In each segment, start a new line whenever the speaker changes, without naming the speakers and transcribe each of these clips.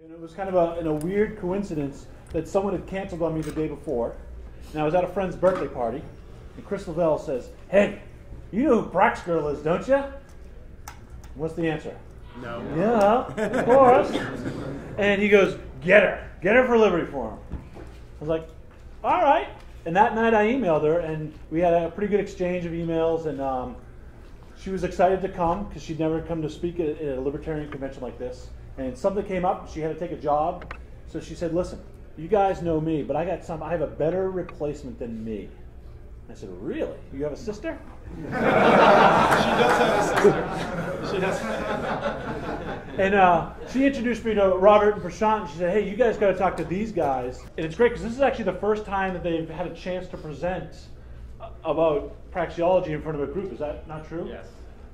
And it was kind of in a weird coincidence that someone had canceled on me the day before. And I was at a friend's birthday party, and Chris Lavelle says, "Hey, you know who Praxgirl is, don't you?" What's the answer?
No.
Yeah, of course. And he goes, get her for Liberty Forum. I was like, all right. And that night I emailed her, and we had a pretty good exchange of emails, and she was excited to come because she'd never come to speak at a libertarian convention like this. And something came up, she had to take a job, so she said, listen, you guys know me, but I have a better replacement than me. I said, really? You have a sister?
She does have a sister. She does.
And she introduced me to Robert and Prashant, and she said, hey, you guys got to talk to these guys. And it's great because this is actually the first time that they've had a chance to present about praxeology in front of a group. Is that not true?
Yes.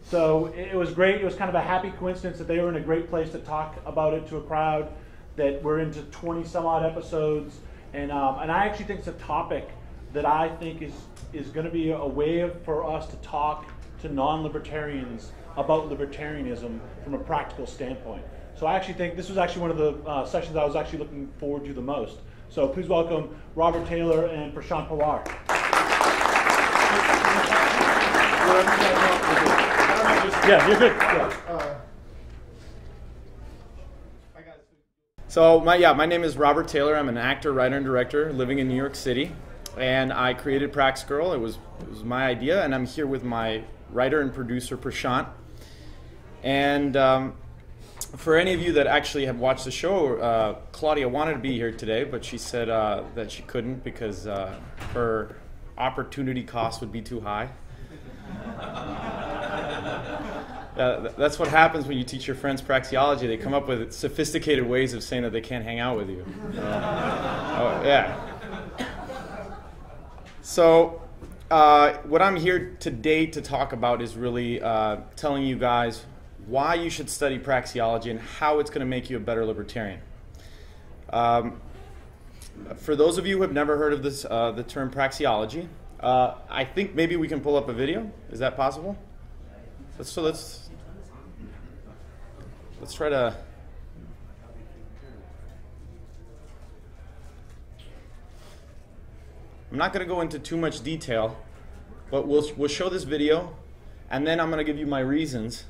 So it was great. It was kind of a happy coincidence that they were in a great place to talk about it to a crowd that we're into 20 some odd episodes. And I actually think it's a topic that I think is going to be a way for us to talk to non-libertarians about libertarianism from a practical standpoint. So I actually think this was actually one of the sessions I was actually looking forward to the most. So please welcome Robert Taylor and Prashant Pawar. Yeah, you're good. Yeah.
So my name is Robert Taylor. I'm an actor, writer, and director living in New York City, and I created Praxgirl. It was my idea, and I'm here with my writer and producer Prashant. And for any of you that actually have watched the show, Claudia wanted to be here today, but she said that she couldn't because her opportunity cost would be too high. That's what happens when you teach your friends praxeology. They come up with sophisticated ways of saying that they can't hang out with you. Oh, yeah. So what I'm here today to talk about is really telling you guys why you should study praxeology and how it's going to make you a better libertarian. For those of you who have never heard of this, the term praxeology, I think maybe we can pull up a video. Is that possible? Let's try to. I'm not going to go into too much detail, but we'll show this video, and then I'm going to give you my reasons,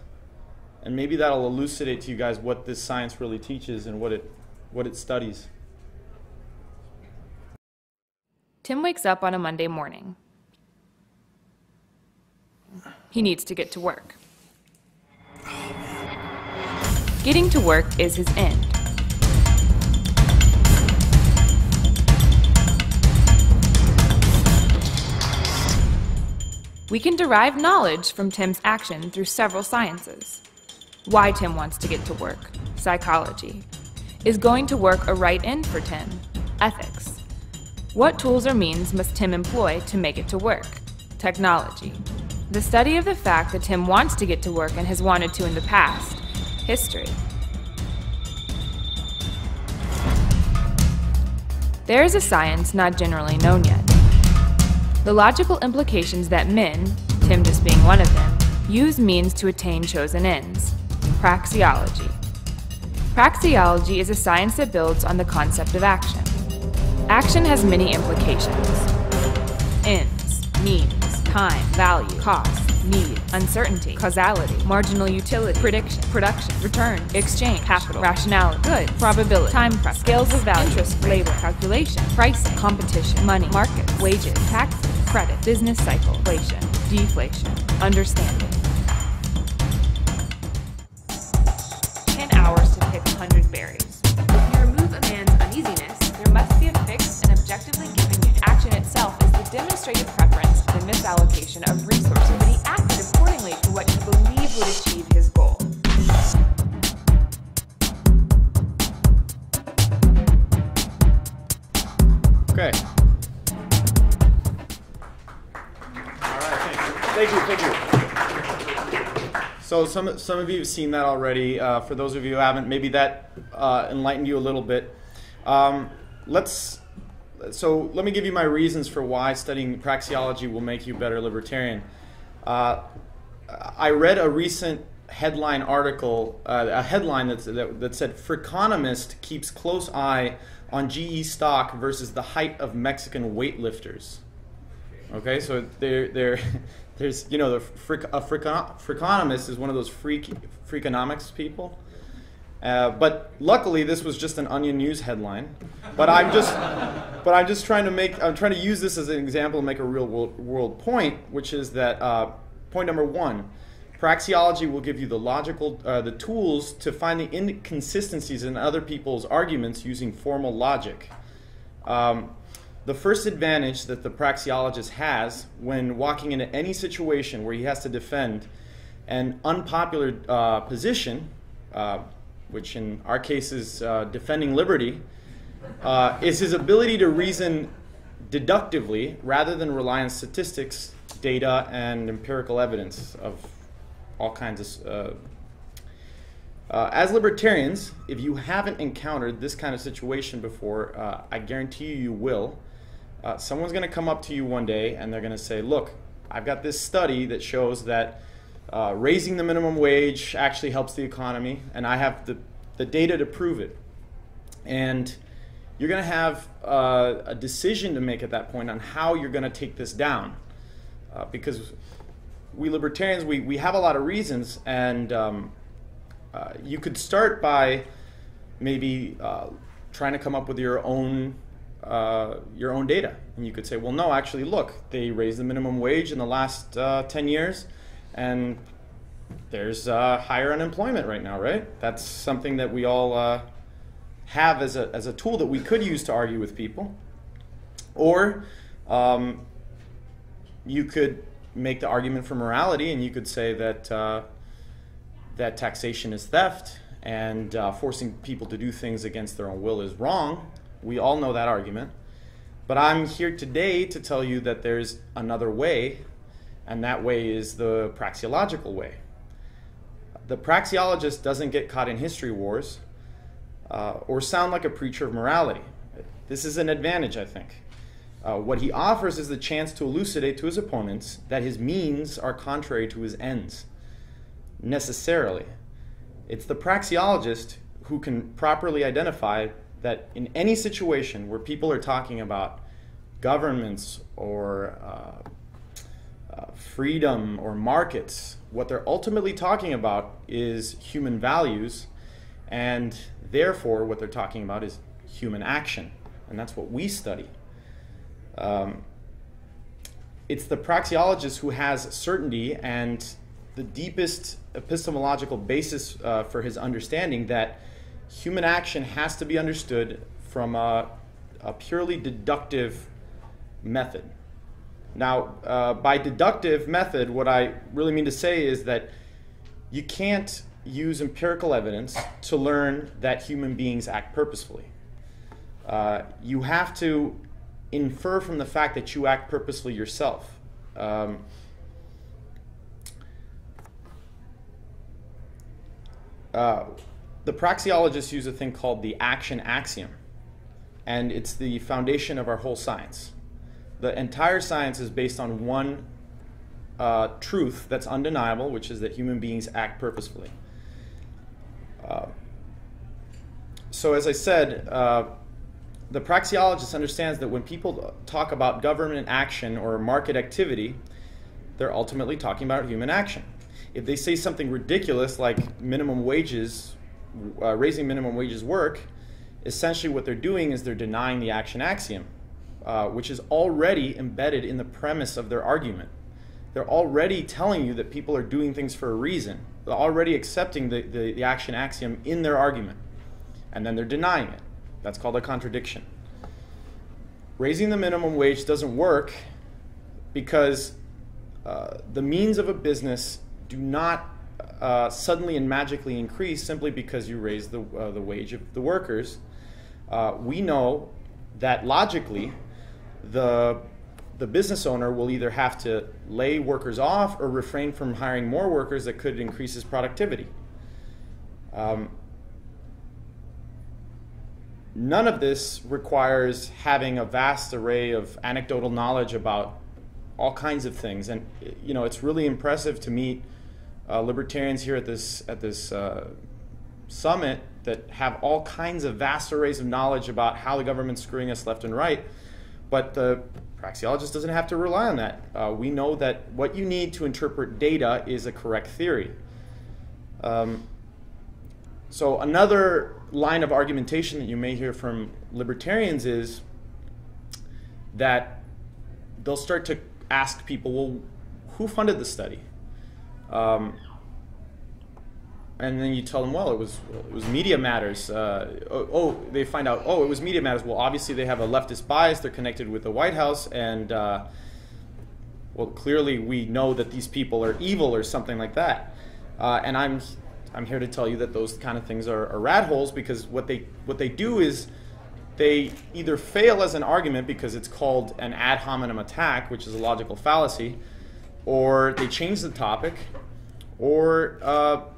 and maybe that'll elucidate to you guys what this science really teaches and what it studies.
Tim wakes up on a Monday morning. He needs to get to work. Getting to work is his end. We can derive knowledge from Tim's action through several sciences. Why Tim wants to get to work, psychology. Is going to work a right end for Tim, ethics. What tools or means must Tim employ to make it to work, technology. The study of the fact that Tim wants to get to work and has wanted to in the past, history. There is a science not generally known yet. The logical implications that men, Tim just being one of them, use means to attain chosen ends. Praxeology. Praxeology is a science that builds on the concept of action. Action has many implications. Ends, means, time, value, cost, need, uncertainty, causality, marginal utility, prediction, production, return, exchange, capital, rationality, good, probability, time pressure, scales of value, interest, labor, calculation, pricing, competition, money, market, wages, taxes, credit, business cycle, inflation, deflation, understanding. 10 hours to pick 100 berries. If you remove a man's uneasiness, there must be a fixed and objectively given unit. Action itself is the demonstrated preference and misallocation of resources, but he acted accordingly to what he believed would achieve his goal.
Okay. All right, thank you. So some of you have seen that already. For those of you who haven't, maybe that enlightened you a little bit. So let me give you my reasons for why studying praxeology will make you a better libertarian. I read a recent headline article, a headline that said, "Freakonomist keeps close eye on GE stock versus the height of Mexican weightlifters." Okay, so there's, you know, Freakonomist is one of those freakonomics people. But luckily, this was just an Onion News headline. But I'm just trying to use this as an example to make a real world point, which is that point number one, praxeology will give you the tools to find the inconsistencies in other people's arguments using formal logic. The first advantage that the praxeologist has when walking into any situation where he has to defend an unpopular position, which in our case is defending liberty, is his ability to reason deductively rather than rely on statistics, data, and empirical evidence of all kinds of... as libertarians, if you haven't encountered this kind of situation before, I guarantee you will. Someone's going to come up to you one day and they're going to say, look, I've got this study that shows that raising the minimum wage actually helps the economy, and I have the data to prove it. And you're going to have a decision to make at that point on how you're going to take this down. Because we libertarians, we have a lot of reasons, and you could start by maybe trying to come up with your own data. And you could say, well, no, actually, look, they raised the minimum wage in the last 10 years, and there's higher unemployment right now, right? That's something that we all have as a tool that we could use to argue with people. Or you could make the argument for morality, and you could say that that taxation is theft, and forcing people to do things against their own will is wrong. We all know that argument. But I'm here today to tell you that there's another way, and that way is the praxeological way. The praxeologist doesn't get caught in history wars or sound like a preacher of morality. This is an advantage, I think. What he offers is the chance to elucidate to his opponents that his means are contrary to his ends, necessarily. It's the praxeologist who can properly identify that in any situation where people are talking about governments or freedom or markets, what they're ultimately talking about is human values, and therefore what they're talking about is human action, and that's what we study. It's the praxeologist who has certainty and the deepest epistemological basis for his understanding that human action has to be understood from a purely deductive method. Now, by deductive method, what I really mean to say is that you can't use empirical evidence to learn that human beings act purposefully. You have to infer from the fact that you act purposefully yourself. The praxeologists use a thing called the action axiom, and it's the foundation of our whole science. The entire science is based on one truth that's undeniable, which is that human beings act purposefully. So as I said, the praxeologist understands that when people talk about government action or market activity, they're ultimately talking about human action. If they say something ridiculous like minimum wages, raising minimum wages work, essentially what they're doing is they're denying the action axiom, which is already embedded in the premise of their argument. They're already telling you that people are doing things for a reason. They're already accepting the action axiom in their argument, and then they're denying it. That's called a contradiction. Raising the minimum wage doesn't work because the means of a business do not suddenly and magically increase simply because you raise the wage of the workers. We know that logically the business owner will either have to lay workers off or refrain from hiring more workers that could increase his productivity. None of this requires having a vast array of anecdotal knowledge about all kinds of things. And you know, it's really impressive to meet libertarians here at this summit that have all kinds of vast arrays of knowledge about how the government's screwing us left and right, but the praxeologist doesn't have to rely on that. We know that what you need to interpret data is a correct theory. So another line of argumentation that you may hear from libertarians is that they'll start to ask people, well, who funded the study? And then you tell them, well, it was Media Matters. They find out, it was Media Matters. Well, obviously they have a leftist bias. They're connected with the White House, and well, clearly we know that these people are evil or something like that. And I'm here to tell you that those kind of things are rat holes, because what they do is they either fail as an argument because it's called an ad hominem attack, which is a logical fallacy, or they change the topic, or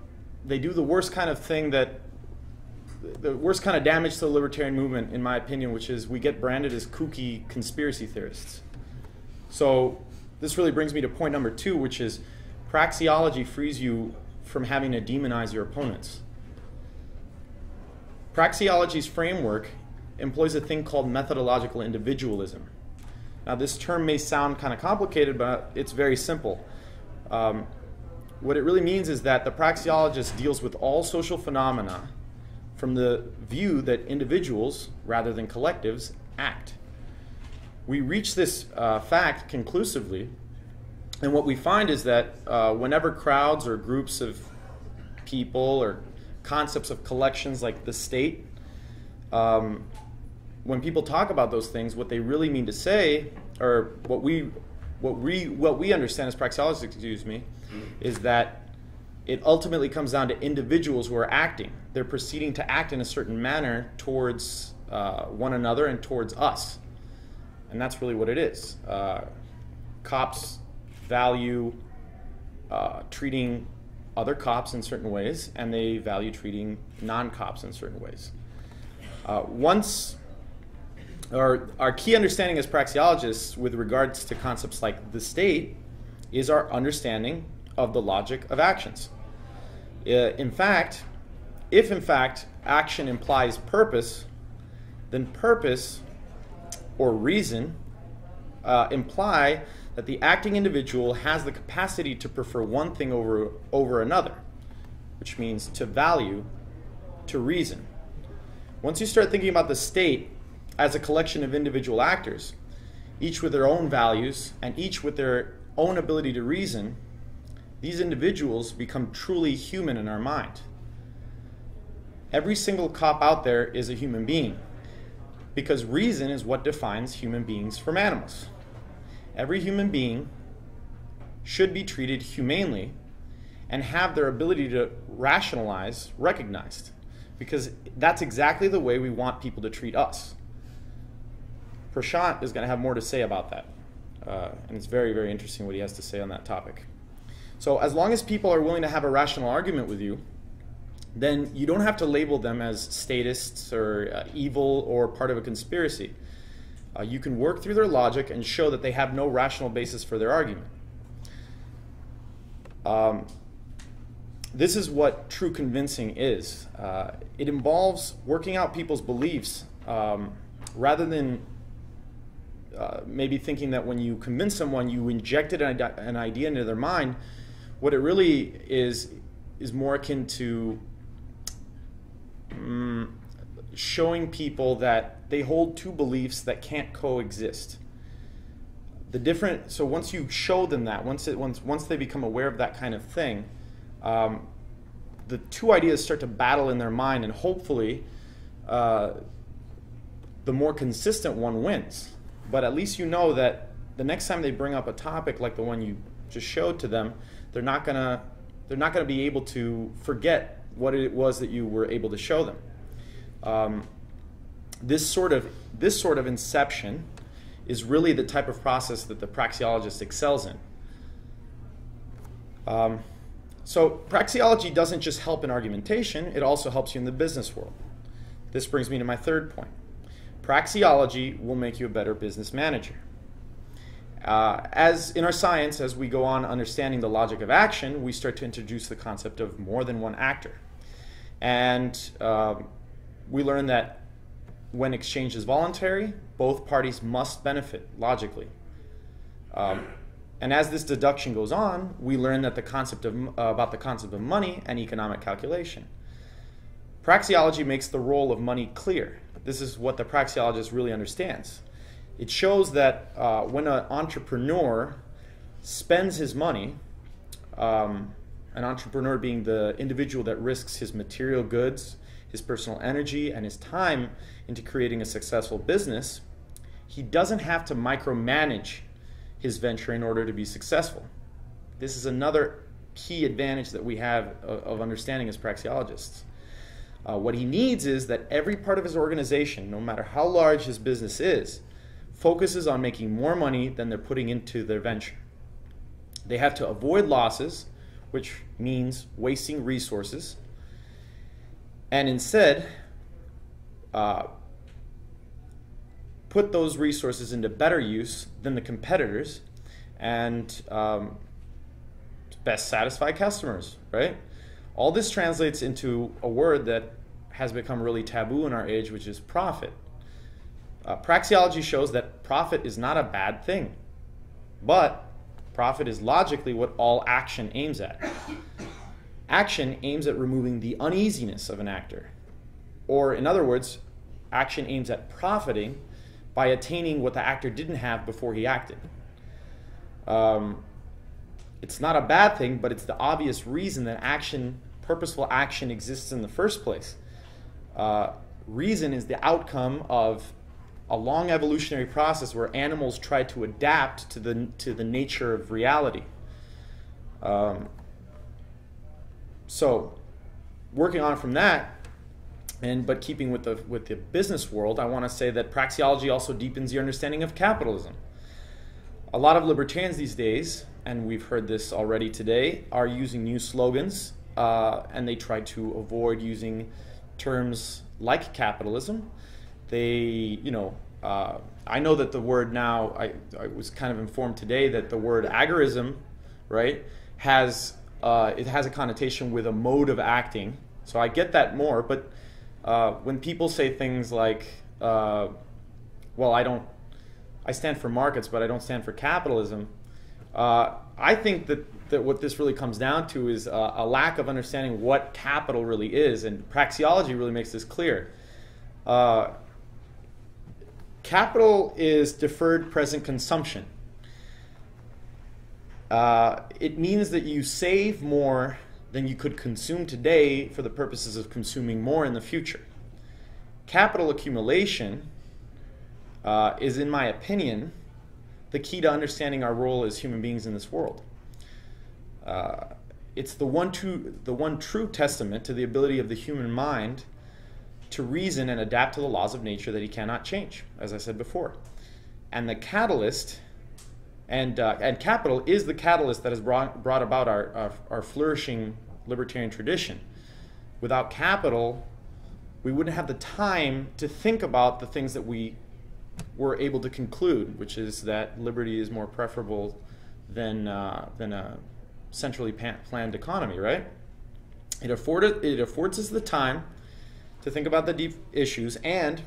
they do the worst kind of thing, the worst kind of damage to the libertarian movement, in my opinion, which is we get branded as kooky conspiracy theorists. So this really brings me to point number 2, which is praxeology frees you from having to demonize your opponents. Praxeology's framework employs a thing called methodological individualism. Now, this term may sound kind of complicated, but it's very simple. What it really means is that the praxeologist deals with all social phenomena from the view that individuals, rather than collectives, act. We reach this fact conclusively, and what we find is that whenever crowds or groups of people or concepts of collections like the state, when people talk about those things, what they really mean to say, or what we understand as praxeologists, is that it ultimately comes down to individuals who are acting. They're proceeding to act in a certain manner towards one another and towards us. And that's really what it is. Cops value treating other cops in certain ways, and they value treating non-cops in certain ways. Our key understanding as praxeologists with regards to concepts like the state is our understanding of the logic of actions. If in fact action implies purpose, then purpose or reason imply that the acting individual has the capacity to prefer one thing over another, which means to value, to reason. Once you start thinking about the state as a collection of individual actors, each with their own values and each with their own ability to reason, these individuals become truly human in our mind. Every single cop out there is a human being, because reason is what defines human beings from animals. Every human being should be treated humanely and have their ability to rationalize recognized, because that's exactly the way we want people to treat us. Prashant is going to have more to say about that, and it's very, very interesting what he has to say on that topic. So as long as people are willing to have a rational argument with you, then you don't have to label them as statists or evil or part of a conspiracy. You can work through their logic and show that they have no rational basis for their argument. This is what true convincing is. It involves working out people's beliefs rather than maybe thinking that when you convince someone, you injected an idea into their mind. What it really is more akin to showing people that they hold two beliefs that can't coexist. So once you show them that, once they become aware of that kind of thing, the two ideas start to battle in their mind, and hopefully the more consistent one wins. But at least you know that the next time they bring up a topic like the one you just showed to them, they're not gonna be able to forget what it was that you were able to show them. This sort of inception is really the type of process that the praxeologist excels in. So praxeology doesn't just help in argumentation, it also helps you in the business world. This brings me to my third point. Praxeology will make you a better business manager. As in our science, as we go on understanding the logic of action, we start to introduce the concept of more than one actor. And we learn that when exchange is voluntary, both parties must benefit logically. And as this deduction goes on, we learn that about the concept of money and economic calculation. Praxeology makes the role of money clear. This is what the praxeologist really understands. It shows that when an entrepreneur spends his money, an entrepreneur being the individual that risks his material goods, his personal energy, and his time into creating a successful business, he doesn't have to micromanage his venture in order to be successful. This is another key advantage that we have of understanding as praxeologists. What he needs is that every part of his organization, no matter how large his business is, focuses on making more money than they're putting into their venture. They have to avoid losses, which means wasting resources, and instead put those resources into better use than the competitors and best satisfy customers, right? All this translates into a word that has become really taboo in our age, which is profit. Praxeology shows that profit is not a bad thing, but profit is logically what all action aims at. Action aims at removing the uneasiness of an actor. Or in other words, action aims at profiting by attaining what the actor didn't have before he acted. It's not a bad thing, but it's the obvious reason that purposeful action exists in the first place. Reason is the outcome of a long evolutionary process where animals try to adapt to the nature of reality. So, working on from that, but keeping with the business world, I want to say that praxeology also deepens the understanding of capitalism. A lot of libertarians these days, and we've heard this already today, are using new slogans, and they try to avoid using terms like capitalism. I know that the word now, I was kind of informed today that the word agorism, right, it has a connotation with a mode of acting. So I get that more, but when people say things like, I stand for markets, but I don't stand for capitalism, I think that what this really comes down to is a lack of understanding what capital really is, and praxeology really makes this clear. Capital is deferred present consumption. It means that you save more than you could consume today for the purposes of consuming more in the future. Capital accumulation is, in my opinion, the key to understanding our role as human beings in this world. It's the one true testament to the ability of the human mind to reason and adapt to the laws of nature that he cannot change, as I said before. And the catalyst, and capital is the catalyst that has brought about our flourishing libertarian tradition. Without capital, we wouldn't have the time to think about the things that we were able to conclude, which is that liberty is more preferable than a centrally planned economy, right? It affords us the time to think about the deep issues, and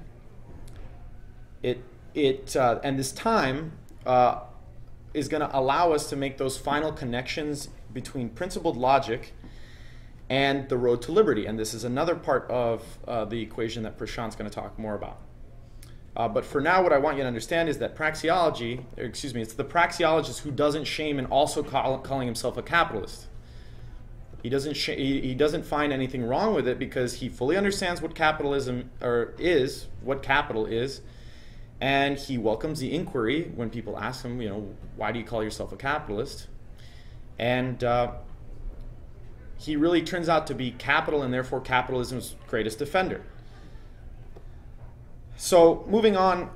this time is going to allow us to make those final connections between principled logic and the road to liberty. And this is another part of the equation that Prashant's going to talk more about. But for now, what I want you to understand is that praxeology, it's the praxeologist who doesn't shame in also calling himself a capitalist. He doesn't find anything wrong with it because he fully understands what capitalism is, what capital is, and he welcomes the inquiry when people ask him, why do you call yourself a capitalist? And he really turns out to be capital and therefore capitalism's greatest defender. So moving on,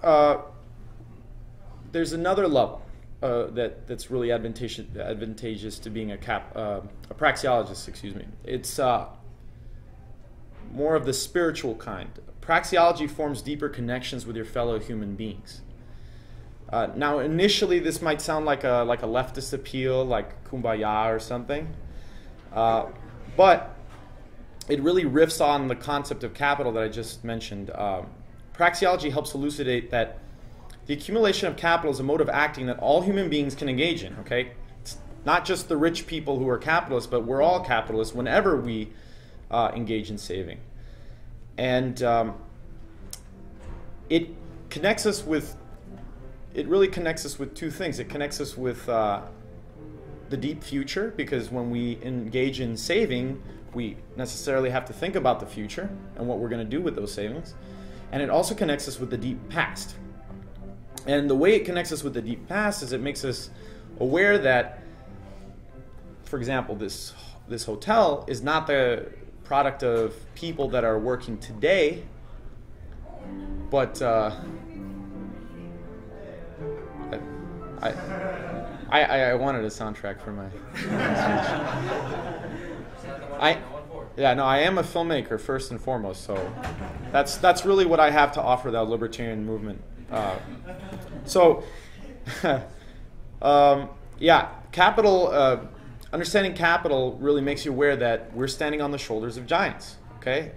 there's another level that's really advantageous to being a praxeologist. It's more of the spiritual kind. Praxeology forms deeper connections with your fellow human beings. Now, initially, this might sound like a leftist appeal, like Kumbaya or something, but it really riffs on the concept of capital that I just mentioned. Praxeology helps elucidate that the accumulation of capital is a mode of acting that all human beings can engage in. Okay, it's not just the rich people who are capitalists, but we're all capitalists whenever we engage in saving, and it connects us with. It really connects us with two things. It connects us with the deep future, because when we engage in saving, we necessarily have to think about the future and what we're going to do with those savings. And it also connects us with the deep past. And the way it connects us with the deep past is it makes us aware that, for example, this hotel is not the product of people that are working today, but I wanted a soundtrack for my I am a filmmaker first and foremost, so that's really what I have to offer the libertarian movement. Capital. Understanding capital really makes you aware that we're standing on the shoulders of giants. Okay,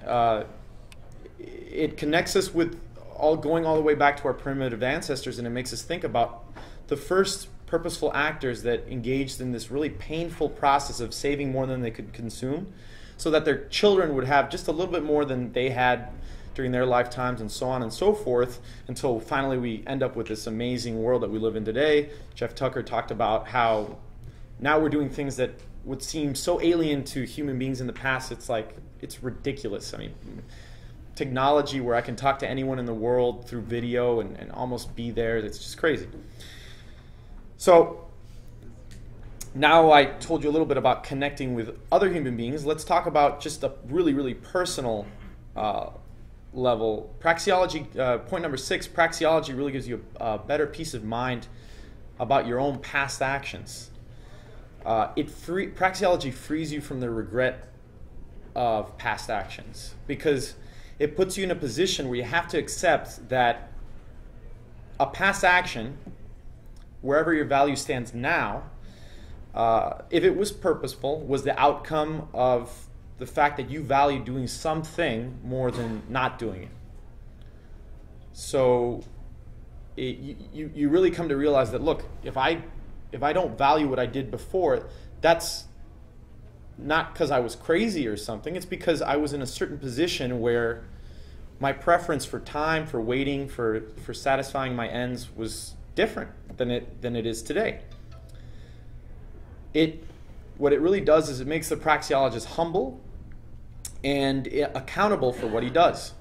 it connects us with going all the way back to our primitive ancestors, and it makes us think about the first purposeful actors that engaged in this really painful process of saving more than they could consume, so that their children would have just a little bit more than they had during their lifetimes, and so on and so forth, until finally we end up with this amazing world that we live in today. Jeff Tucker talked about how now we're doing things that would seem so alien to human beings in the past. It's ridiculous. I mean, technology where I can talk to anyone in the world through video and almost be there, it's just crazy. So now I told you a little bit about connecting with other human beings. Let's talk about just a really, really personal level. Praxeology, point number 6, praxeology really gives you a better peace of mind about your own past actions. Praxeology frees you from the regret of past actions, because it puts you in a position where you have to accept that a past action, wherever your value stands now, if it was purposeful, was the outcome of the fact that you value doing something more than not doing it. So you really come to realize that, look, if I don't value what I did before, that's not because I was crazy or something. It's because I was in a certain position where my preference for time, for waiting, for satisfying my ends was different than it is today. What it really does is it makes the praxeologist humble and accountable for what he does.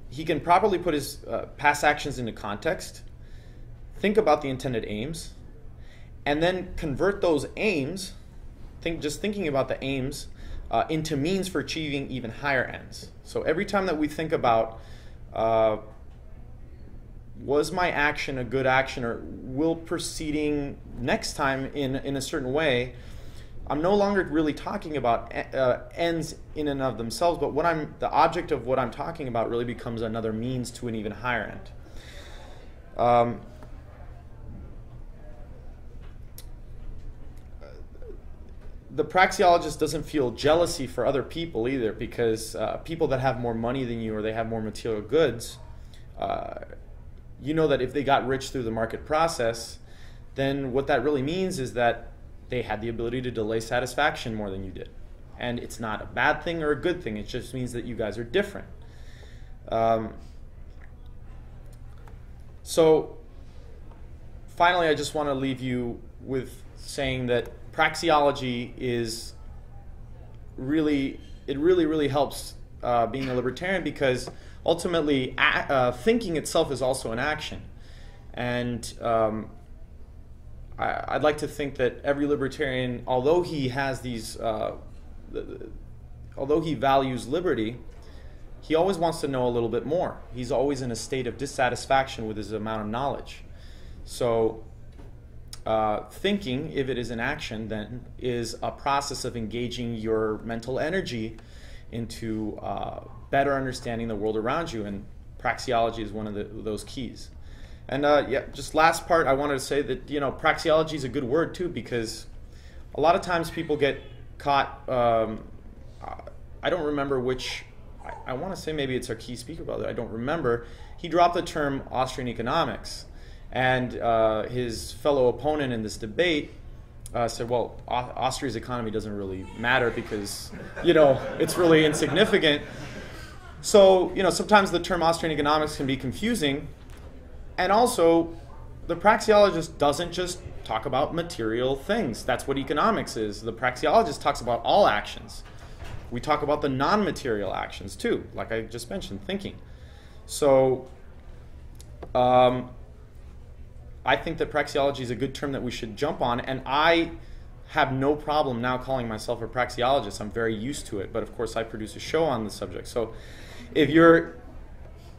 He can properly put his past actions into context, think about the intended aims, and then convert those aims, thinking about the aims, into means for achieving even higher ends. So every time that we think about, was my action a good action, or will proceeding next time in a certain way, I'm no longer really talking about ends in and of themselves, but the object of what I'm talking about really becomes another means to an even higher end. The praxeologist doesn't feel jealousy for other people either, because people that have more money than you, or they have more material goods, you know that if they got rich through the market process, then what that really means is that they had the ability to delay satisfaction more than you did. And it's not a bad thing or a good thing. It just means that you guys are different. So finally, I just want to leave you with saying that praxeology really helps being a libertarian, because ultimately thinking itself is also an action. And I'd like to think that every libertarian, although he has these, although he values liberty, he always wants to know a little bit more. He's always in a state of dissatisfaction with his amount of knowledge. So thinking, if it is an action, then is a process of engaging your mental energy into better understanding the world around you, and praxeology is one of those keys. And yeah, just last part, I wanted to say that, you know, praxeology is a good word too, because a lot of times people get caught, I don't remember which, I want to say maybe it's our key speaker brother, I don't remember. He dropped the term Austrian economics, and his fellow opponent in this debate said, well, Austria's economy doesn't really matter because, you know, it's really insignificant. So, you know, sometimes the term Austrian economics can be confusing. And also, the praxeologist doesn't just talk about material things. That's what economics is. The praxeologist talks about all actions. We talk about the non-material actions too, like I just mentioned, thinking. So I think that praxeology is a good term that we should jump on, and I have no problem now calling myself a praxeologist. I'm very used to it, but of course I produce a show on the subject. So if you're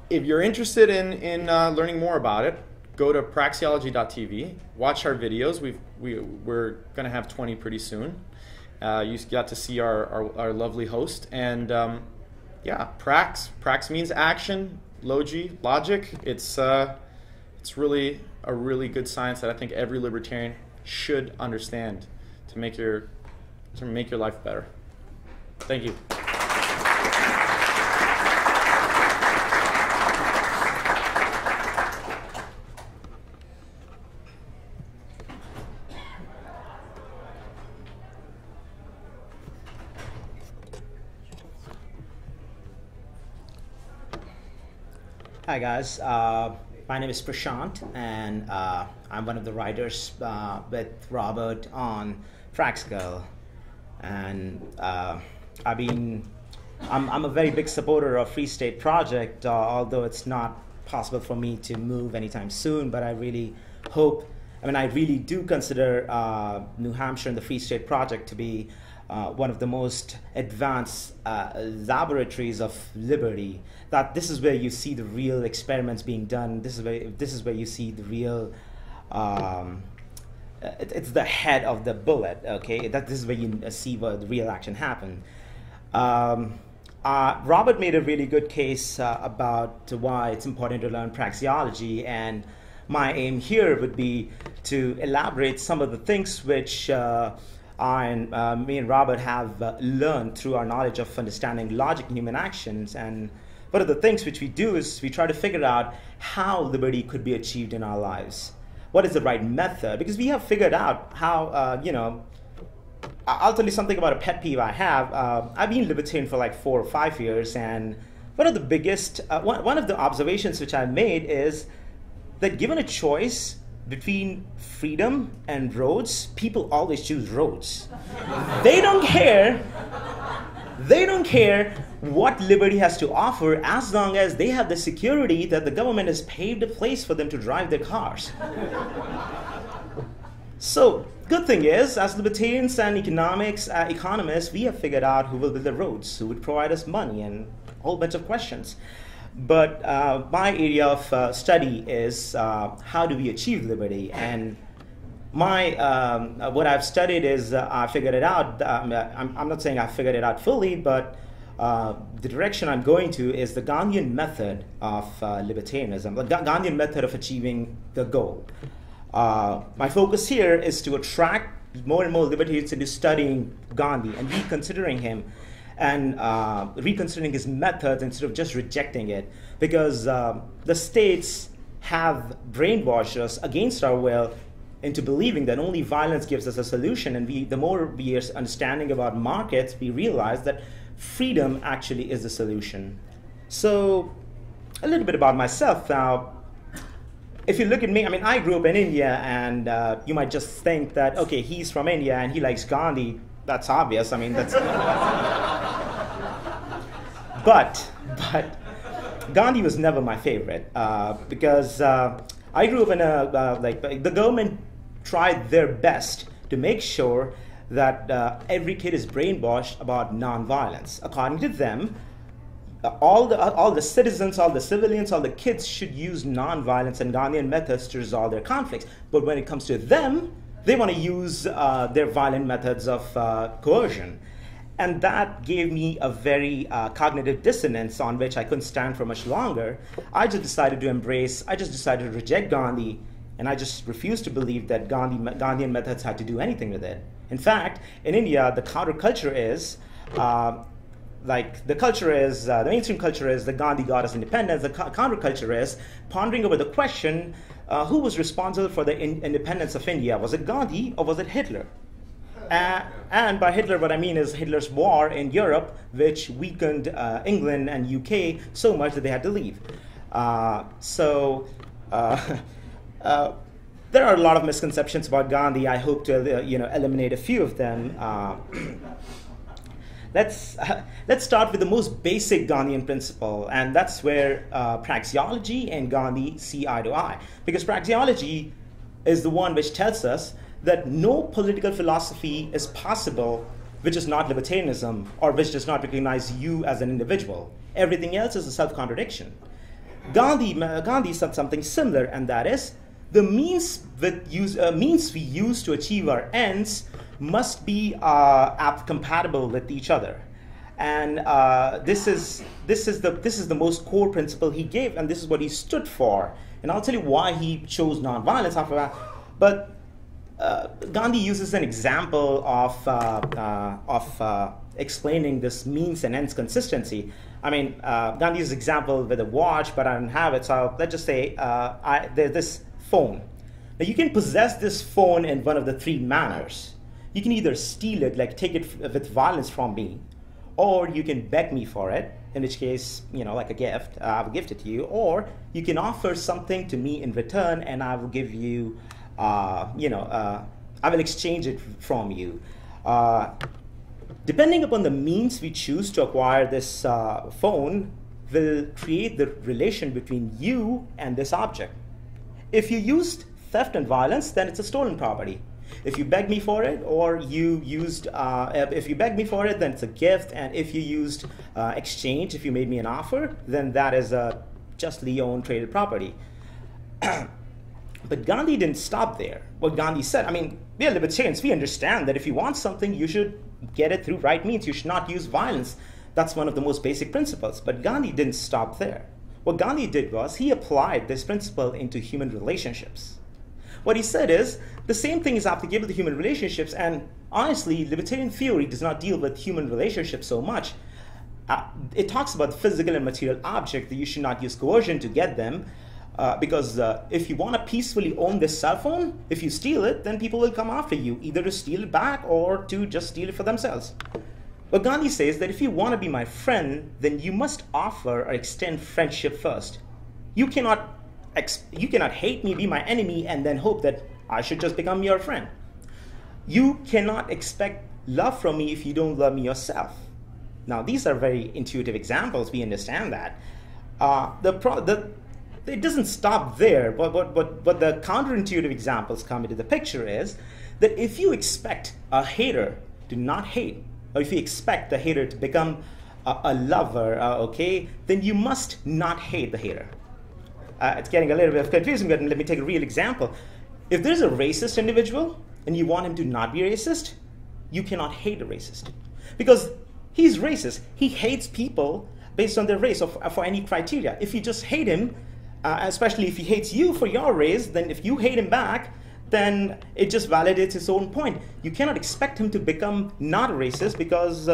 interested in learning more about it, go to praxeology.tv, watch our videos. We're going to have 20 pretty soon. You got to see our lovely host. And yeah, prax means action, logic. It's really a really good science that I think every libertarian should understand to make your life better. Thank you.
Hi guys, my name is Prashant, and I'm one of the writers with Robert on Praxgirl, and I'm a very big supporter of Free State Project, although it's not possible for me to move anytime soon. But I really hope, I really do consider New Hampshire and the Free State Project to be one of the most advanced laboratories of liberty. That this is where you see the real experiments being done. This is where you see the real. It's the head of the bullet. Okay, this is where you see where the real action happened. Robert made a really good case about why it's important to learn praxeology, and my aim here would be to elaborate some of the things which. Me and Robert have learned through our knowledge of understanding logic in human actions. And one of the things which we do is we try to figure out how liberty could be achieved in our lives. What is the right method? Because we have figured out how, I'll tell you something about a pet peeve I have. I've been libertarian for like 4 or 5 years, and one of the biggest, one of the observations which I made is that given a choice between freedom and roads, people always choose roads. They don't care what liberty has to offer as long as they have the security that the government has paved a place for them to drive their cars. So, good thing is, as libertarians and economists, we have figured out who will build the roads, who would provide us money, and a whole bunch of questions. But my area of study is how do we achieve liberty, and what I've studied is I figured it out. I'm not saying I figured it out fully, but the direction I'm going to is the Gandhian method of libertarianism, the Gandhian method of achieving the goal. My focus here is to attract more and more libertarians into studying Gandhi and reconsidering him, and reconsidering his methods instead of just rejecting it, because the states have brainwashed us against our will into believing that only violence gives us a solution. And the more we are understanding about markets, we realize that freedom actually is the solution. So a little bit about myself now. If you look at me, I grew up in India, and you might just think that, okay, he's from India and he likes Gandhi. That's obvious. That's but Gandhi was never my favorite because I grew up in the government tried their best to make sure that every kid is brainwashed about nonviolence. According to them, all the citizens, all the civilians, all the kids should use nonviolence and Gandhian methods to resolve their conflicts. But when it comes to them, they want to use their violent methods of coercion. And that gave me a very cognitive dissonance on which I couldn't stand for much longer. I just decided to reject Gandhi, and I just refused to believe that Gandhian methods had to do anything with it. In fact, in India, the counterculture is, the mainstream culture is that Gandhi got us independence. The counterculture is pondering over the question, who was responsible for the independence of India? Was it Gandhi or was it Hitler? And by Hitler, what I mean is Hitler's war in Europe, which weakened England and UK so much that they had to leave. There are a lot of misconceptions about Gandhi. I hope to eliminate a few of them. Let's start with the most basic Gandhian principle, and that's where praxeology and Gandhi see eye to eye. Because praxeology is the one which tells us that no political philosophy is possible which is not libertarianism or which does not recognize you as an individual. Everything else is a self-contradiction. Gandhi said something similar, and that is, the means we use to achieve our ends must be compatible with each other. And this is the most core principle he gave, and this is what he stood for. And I'll tell you why he chose nonviolence after that. But Gandhi uses an example of explaining this means and ends consistency. I mean, Gandhi uses an example with a watch, but I don't have it. So let's just say there's this phone. Now you can possess this phone in one of the three manners. You can either steal it, like take it with violence from me, or you can beg me for it, in which case, like a gift, I will gift it to you, or you can offer something to me in return, and I will give you, I will exchange it from you. Depending upon the means we choose to acquire this phone will create the relation between you and this object. If you used theft and violence, then it's a stolen property. If you beg me for it, or if you beg me for it, then it's a gift. And if you used exchange, if you made me an offer, then that is a justly owned traded property. But Gandhi didn't stop there. What Gandhi said, I mean, we are libertarians. We understand that if you want something, you should get it through right means. You should not use violence. That's one of the most basic principles. But Gandhi didn't stop there. What Gandhi did was he applied this principle into human relationships. What he said is, the same thing is applicable to human relationships, and honestly, libertarian theory does not deal with human relationships so much. It talks about the physical and material object that you should not use coercion to get them, because if you want to peacefully own this cell phone, if you steal it, then people will come after you, either to steal it back or to just steal it for themselves. But Gandhi says that if you want to be my friend, then you must offer or extend friendship first. You cannot hate me, be my enemy, and then hope that I should just become your friend. You cannot expect love from me if you don't love me yourself. Now, these are very intuitive examples. We understand that. It doesn't stop there, but the counterintuitive examples come into the picture is that if you expect a hater to not hate, or if you expect the hater to become a lover, then you must not hate the hater. It's getting a little bit confusing, but let me take a real example. If there's a racist individual and you want him to not be racist, you cannot hate a racist. Because he's racist. He hates people based on their race or for any criteria. If you just hate him, especially if he hates you for your race, then if you hate him back, then it just validates his own point. You cannot expect him to become not a racist because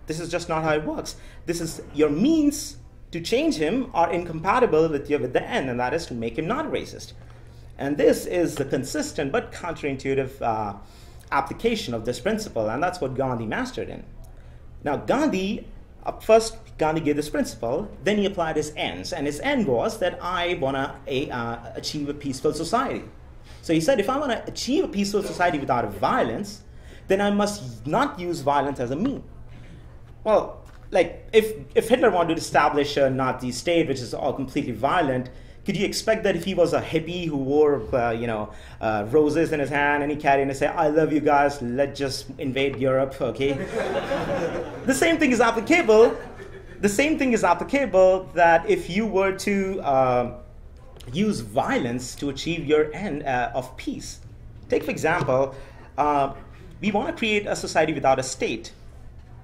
this is just not how it works. This is your means to change him are incompatible with the end, and that is to make him not racist. And this is the consistent but counterintuitive application of this principle, and that's what Gandhi mastered in. Now, first Gandhi gave this principle, then he applied his ends, and his end was that I want to achieve a peaceful society. So he said, if I want to achieve a peaceful society without violence, then I must not use violence as a mean. Well, like if Hitler wanted to establish a Nazi state, which is all completely violent, could you expect that if he was a hippie who wore, roses in his hand and he carried and say, "I love you guys, let's just invade Europe," okay? The same thing is applicable. The same thing is applicable that if you were to use violence to achieve your end of peace. Take, for example, we want to create a society without a state.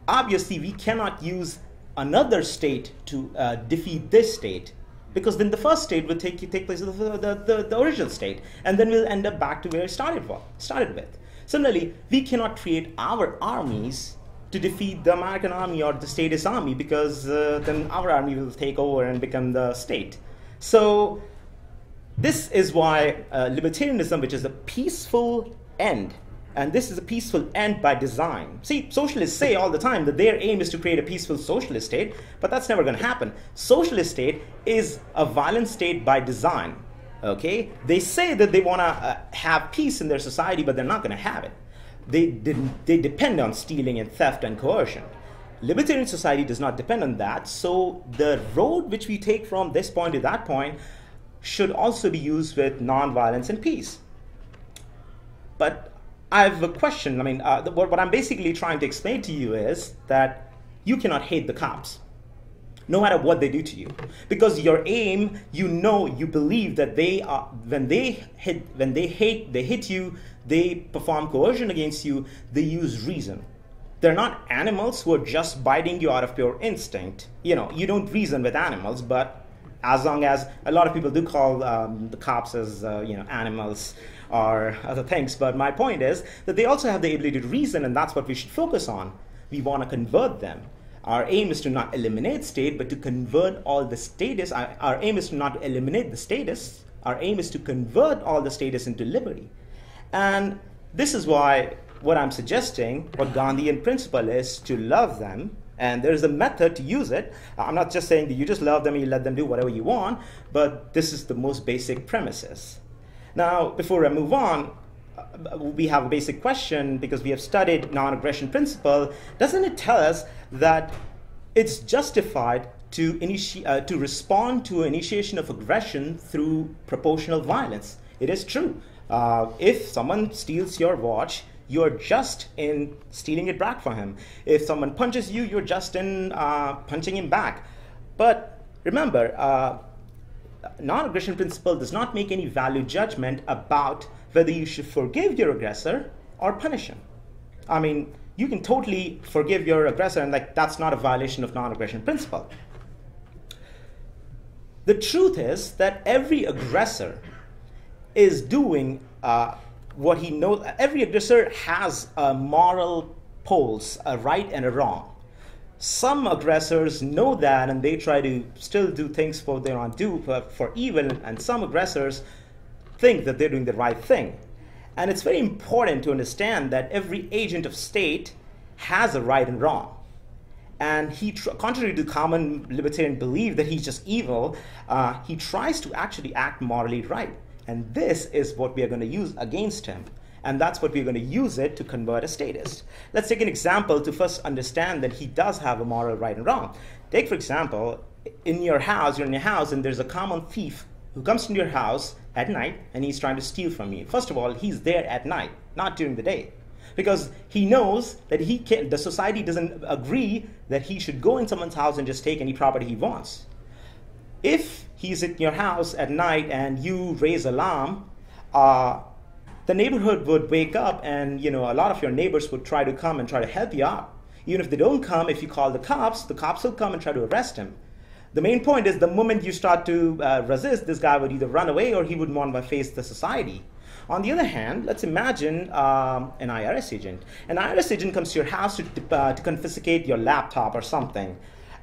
obviously we cannot use another state to defeat this state, because then the first state would take place of the original state, and then we'll end up back to where it started with. Similarly, we cannot create our armies to defeat the American army or the statist army, because then our army will take over and become the state. So this is why libertarianism, which is a peaceful end, and this is a peaceful end by design. See, socialists say all the time that their aim is to create a peaceful socialist state, but that's never going to happen. Socialist state is a violent state by design. Okay? They say that they want to have peace in their society, but they're not going to have it. They depend on stealing and theft and coercion. Libertarian society does not depend on that, so the road which we take from this point to that point should also be used with non-violence and peace. But I have a question. I mean, what I'm basically trying to explain to you is that you cannot hate the cops, no matter what they do to you, because your aim, you believe that they are, when they hit you, they perform coercion against you, they use reason. They're not animals who are just biting you out of pure instinct. You know, you don't reason with animals, but as long as a lot of people do call the cops as animals or other things, but my point is that they also have the ability to reason, and that's what we should focus on. We want to convert them. Our aim is to not eliminate state, but to convert all the status. Our aim is to not eliminate the status. Our aim is to convert all the status into liberty. And this is why what I'm suggesting, what Gandhian principle is, to love them. And there's a method to use it. I'm not just saying that you just love them and you let them do whatever you want, but this is the most basic premises. Now, before I move on, we have a basic question, because we have studied non-aggression principle. Doesn't it tell us that it's justified to respond to initiation of aggression through proportional violence? It is true. If someone steals your watch, you're just in stealing it back from him. If someone punches you, you're just in punching him back. But remember, non-aggression principle does not make any value judgment about whether you should forgive your aggressor or punish him. I mean, you can totally forgive your aggressor, and that's not a violation of non-aggression principle. The truth is that every aggressor is doing what he knows. Every aggressor has moral poles, a right and a wrong. Some aggressors know that, and they try to still do things for evil, and some aggressors think that they're doing the right thing. And it's very important to understand that every agent of state has a right and wrong. And he, contrary to common libertarian belief that he's just evil, he tries to actually act morally right. And this is what we are going to use against him. And that's what we're going to use it to convert a statist. Let's take an example to first understand that he does have a moral right and wrong. Take, for example, you're in your house, and there's a common thief who comes into your house at night, and he's trying to steal from you. First of all, he's there at night, not during the day, because he knows that the society doesn't agree that he should go in someone's house and just take any property he wants. If he's in your house at night and you raise alarm, the neighborhood would wake up, and a lot of your neighbors would try to come and try to help you out. Even if they don't come, if you call the cops will come and try to arrest him. The main point is the moment you start to resist, this guy would either run away or he would want to face the society. On the other hand, let's imagine an IRS agent. An IRS agent comes to your house to confiscate your laptop or something.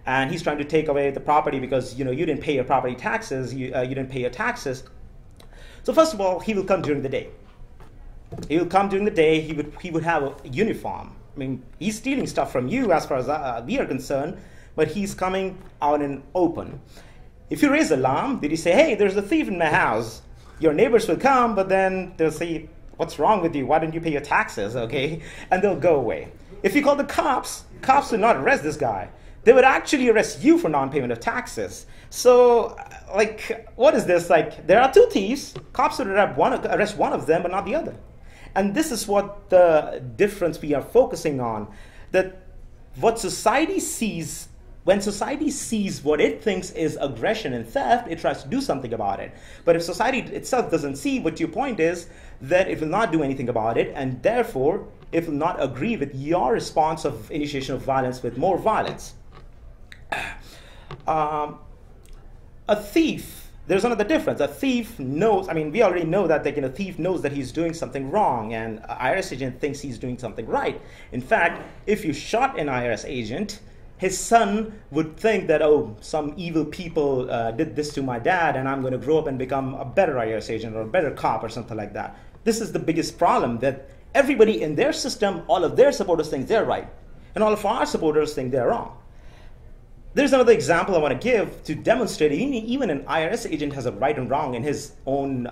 And he's trying to take away the property because you didn't pay your property taxes, you didn't pay your taxes. So first of all, he will come during the day. He will come during the day. He would have a uniform. I mean, he's stealing stuff from you as far as we are concerned, but he's coming out in open. If you raise alarm, did you say, hey, there's a thief in my house? Your neighbors will come, but then they'll say, what's wrong with you? Why didn't you pay your taxes? Okay, and they'll go away. If you call the cops will not arrest this guy. They would actually arrest you for non-payment of taxes. So, what is this? There are two thieves. Cops would arrest one of them, but not the other. And this is what the difference we are focusing on. That what society sees when society sees what it thinks is aggression and theft, it tries to do something about it. But if society itself doesn't see what your point is, then it will not do anything about it, and therefore it will not agree with your response of initiation of violence with more violence. A thief, there's another difference. A thief knows, I mean, we already know that a thief knows that he's doing something wrong, and an IRS agent thinks he's doing something right. In fact, if you shot an IRS agent, his son would think that, oh, some evil people did this to my dad, and I'm going to grow up and become a better IRS agent or a better cop or something like that. This is the biggest problem, that everybody in their system, all of their supporters think they're right, and all of our supporters think they're wrong. There's another example I want to give to demonstrate even an IRS agent has a right and wrong in his own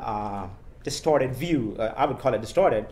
distorted view. I would call it distorted.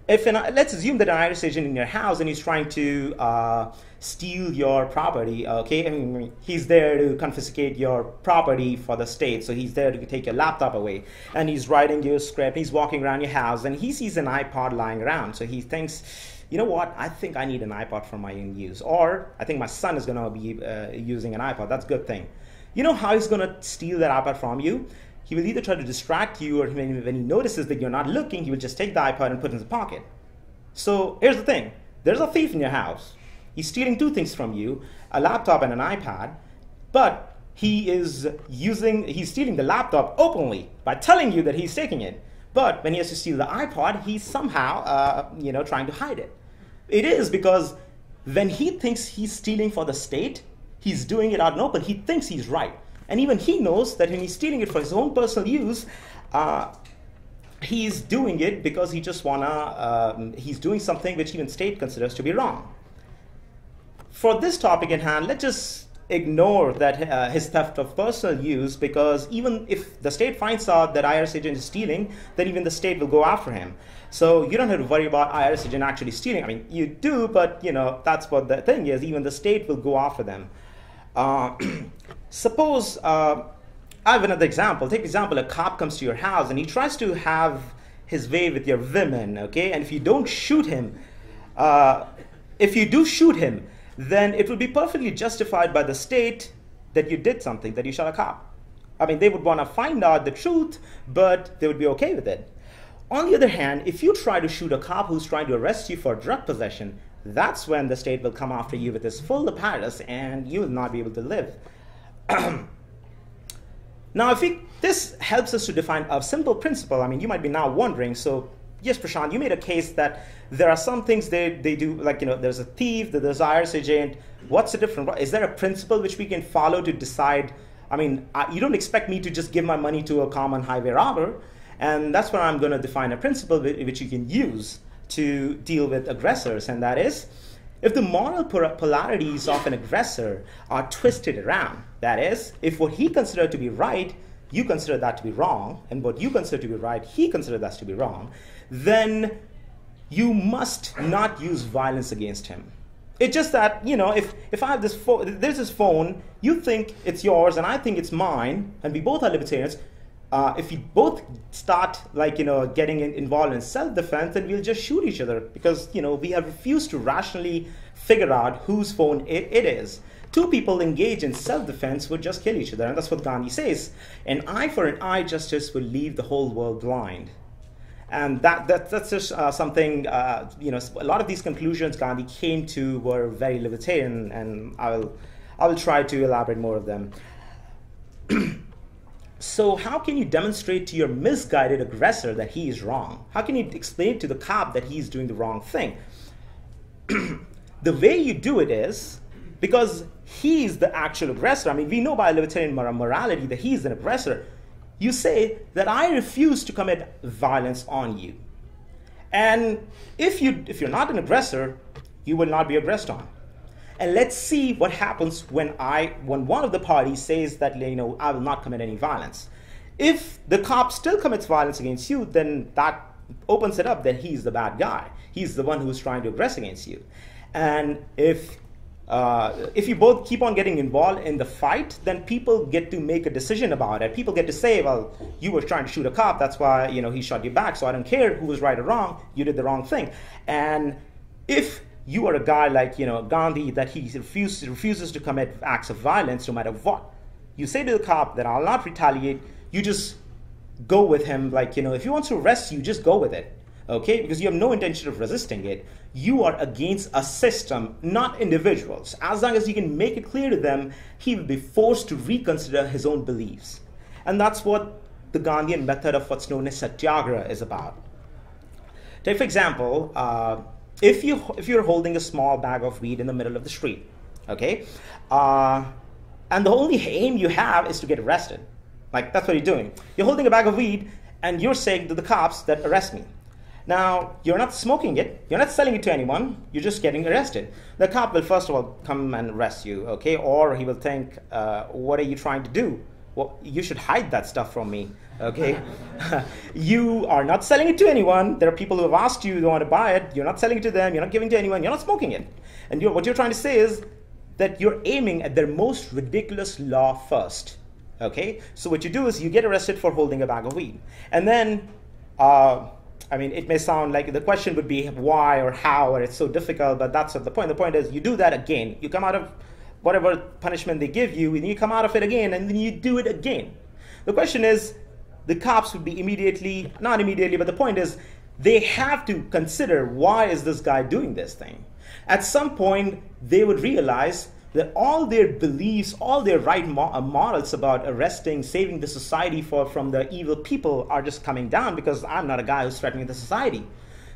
Let's assume that an IRS agent in your house and he's trying to steal your property, okay? I mean, he's there to confiscate your property for the state, so he's there to take your laptop away, and he's writing your script, he's walking around your house, and he sees an iPod lying around, so he thinks, you know what, I think I need an iPod for my own use, or I think my son is going to be using an iPod, that's a good thing. You know how he's going to steal that iPod from you? He will either try to distract you, or when he notices that you're not looking, he will just take the iPod and put it in his pocket. So here's the thing. There's a thief in your house. He's stealing two things from you, a laptop and an iPad, but he's stealing the laptop openly by telling you that he's taking it. But when he has to steal the iPod, he's somehow trying to hide it. It is because when he thinks he's stealing for the state, he's doing it out in open. He thinks he's right. And even he knows that when he's stealing it for his own personal use, he's doing it because he just he's doing something which even state considers to be wrong. For this topic in hand, let's just ignore that his theft of personal use, because even if the state finds out that IRS agent is stealing, then even the state will go after him. So you don't have to worry about IRS agent actually stealing. I mean, you do, but that's what the thing is. Even the state will go after them. Suppose I have another example. Take example, a cop comes to your house and he tries to have his way with your women, okay? And if you don't shoot him, if you do shoot him, then it will be perfectly justified by the state that you did something, that you shot a cop. I mean, they would want to find out the truth, but they would be okay with it. On the other hand, if you try to shoot a cop who's trying to arrest you for drug possession, that's when the state will come after you with this full apparatus and you will not be able to live. Now, this helps us to define a simple principle. I mean, you might be now wondering, so yes, Prashant, you made a case that there are some things they do, like, there's a thief, there's an IRS agent. What's the difference? Is there a principle which we can follow to decide? I mean, you don't expect me to just give my money to a common highway robber. And that's where I'm going to define a principle which you can use to deal with aggressors. And that is, if the moral polarities of an aggressor are twisted around, that is, if what he considered to be right, you consider that to be wrong, and what you consider to be right, he considered that to be wrong, then you must not use violence against him. It's just that, if I have this phone, there's this phone, you think it's yours and I think it's mine, and we both are libertarians, if we both start getting involved in self-defense, then we'll just shoot each other because we have refused to rationally figure out whose phone it is. Two people engaged in self-defense would just kill each other, and that's what Gandhi says. An eye for an eye justice will leave the whole world blind. And that's just something, a lot of these conclusions Gandhi came to were very libertarian, and I will try to elaborate more of them. So how can you demonstrate to your misguided aggressor that he is wrong? How can you explain to the cop that he's doing the wrong thing? The way you do it is, because he's the actual aggressor, I mean, we know by libertarian morality that he's an aggressor, you say that I refuse to commit violence on you. And if you're not an aggressor, you will not be aggressed on. And let's see what happens when one of the parties says that, I will not commit any violence. If the cop still commits violence against you, then that opens it up that he's the bad guy. He's the one who's trying to aggress against you. And if you both keep on getting involved in the fight, then people get to make a decision about it. People get to say, well, you were trying to shoot a cop, that's why he shot you back, so I don't care who was right or wrong, you did the wrong thing. And if you are a guy like, Gandhi, that he refuses to commit acts of violence no matter what. You say to the cop that I'll not retaliate, you just go with him. Like, if he wants to arrest you, just go with it. Okay? Because you have no intention of resisting it. You are against a system, not individuals. As long as you can make it clear to them, he will be forced to reconsider his own beliefs. And that's what the Gandhian method of what's known as satyagraha is about. Take, for example, if you're holding a small bag of weed in the middle of the street, okay, and the only aim you have is to get arrested. Like, that's what you're doing. You're holding a bag of weed, and you're saying to the cops that arrest me. Now, you're not smoking it, you're not selling it to anyone, you're just getting arrested. The cop will first of all come and arrest you, okay? Or he will think, what are you trying to do? Well, you should hide that stuff from me, okay? You are not selling it to anyone. There are people who have asked you, they want to buy it. You're not selling it to them, you're not giving it to anyone, you're not smoking it. And what you're trying to say is that you're aiming at their most ridiculous law first, okay? So what you do is you get arrested for holding a bag of weed. And then, it may sound like the question would be why or how, or it's so difficult, but that's not the point. The point is you do that again. You come out of whatever punishment they give you, and you come out of it again, and then you do it again. The question is, the cops would be not immediately, but the point is, they have to consider, why is this guy doing this thing? At some point, they would realize that all their beliefs, all their right morals about arresting, saving the society from the evil people are just coming down, because I'm not a guy who's threatening the society.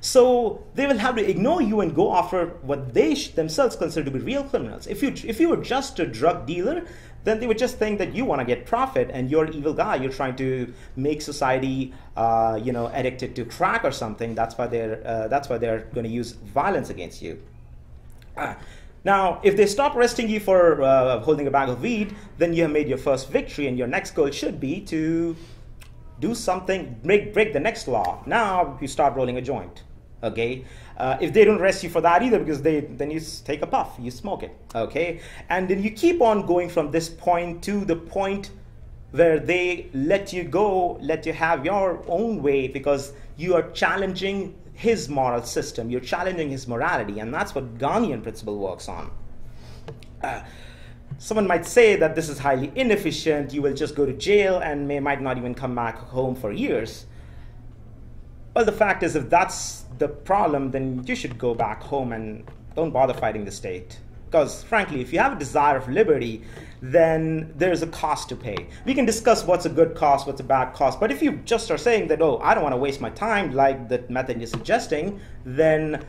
So they will have to ignore you and go after what they themselves consider to be real criminals. If you were just a drug dealer, then they would just think that you want to get profit and you're an evil guy. You're trying to make society, addicted to crack or something. That's why they're going to use violence against you. Now, if they stop arresting you for holding a bag of weed, then you have made your first victory, and your next goal should be to do something, break the next law. Now you start rolling a joint, okay? If they don't arrest you for that either, because then you take a puff, you smoke it, okay? And then you keep on going from this point to the point where they let you go, let you have your own way, because you are challenging his moral system, you're challenging his morality, and that's what Gandhian principle works on. Someone might say that this is highly inefficient, you will just go to jail and might not even come back home for years. Well, the fact is, if that's the problem, then you should go back home and don't bother fighting the state. Because frankly, if you have a desire of liberty, then there's a cost to pay. We can discuss what's a good cost, what's a bad cost, but if you just are saying that, oh, I don't want to waste my time like the method you're suggesting, then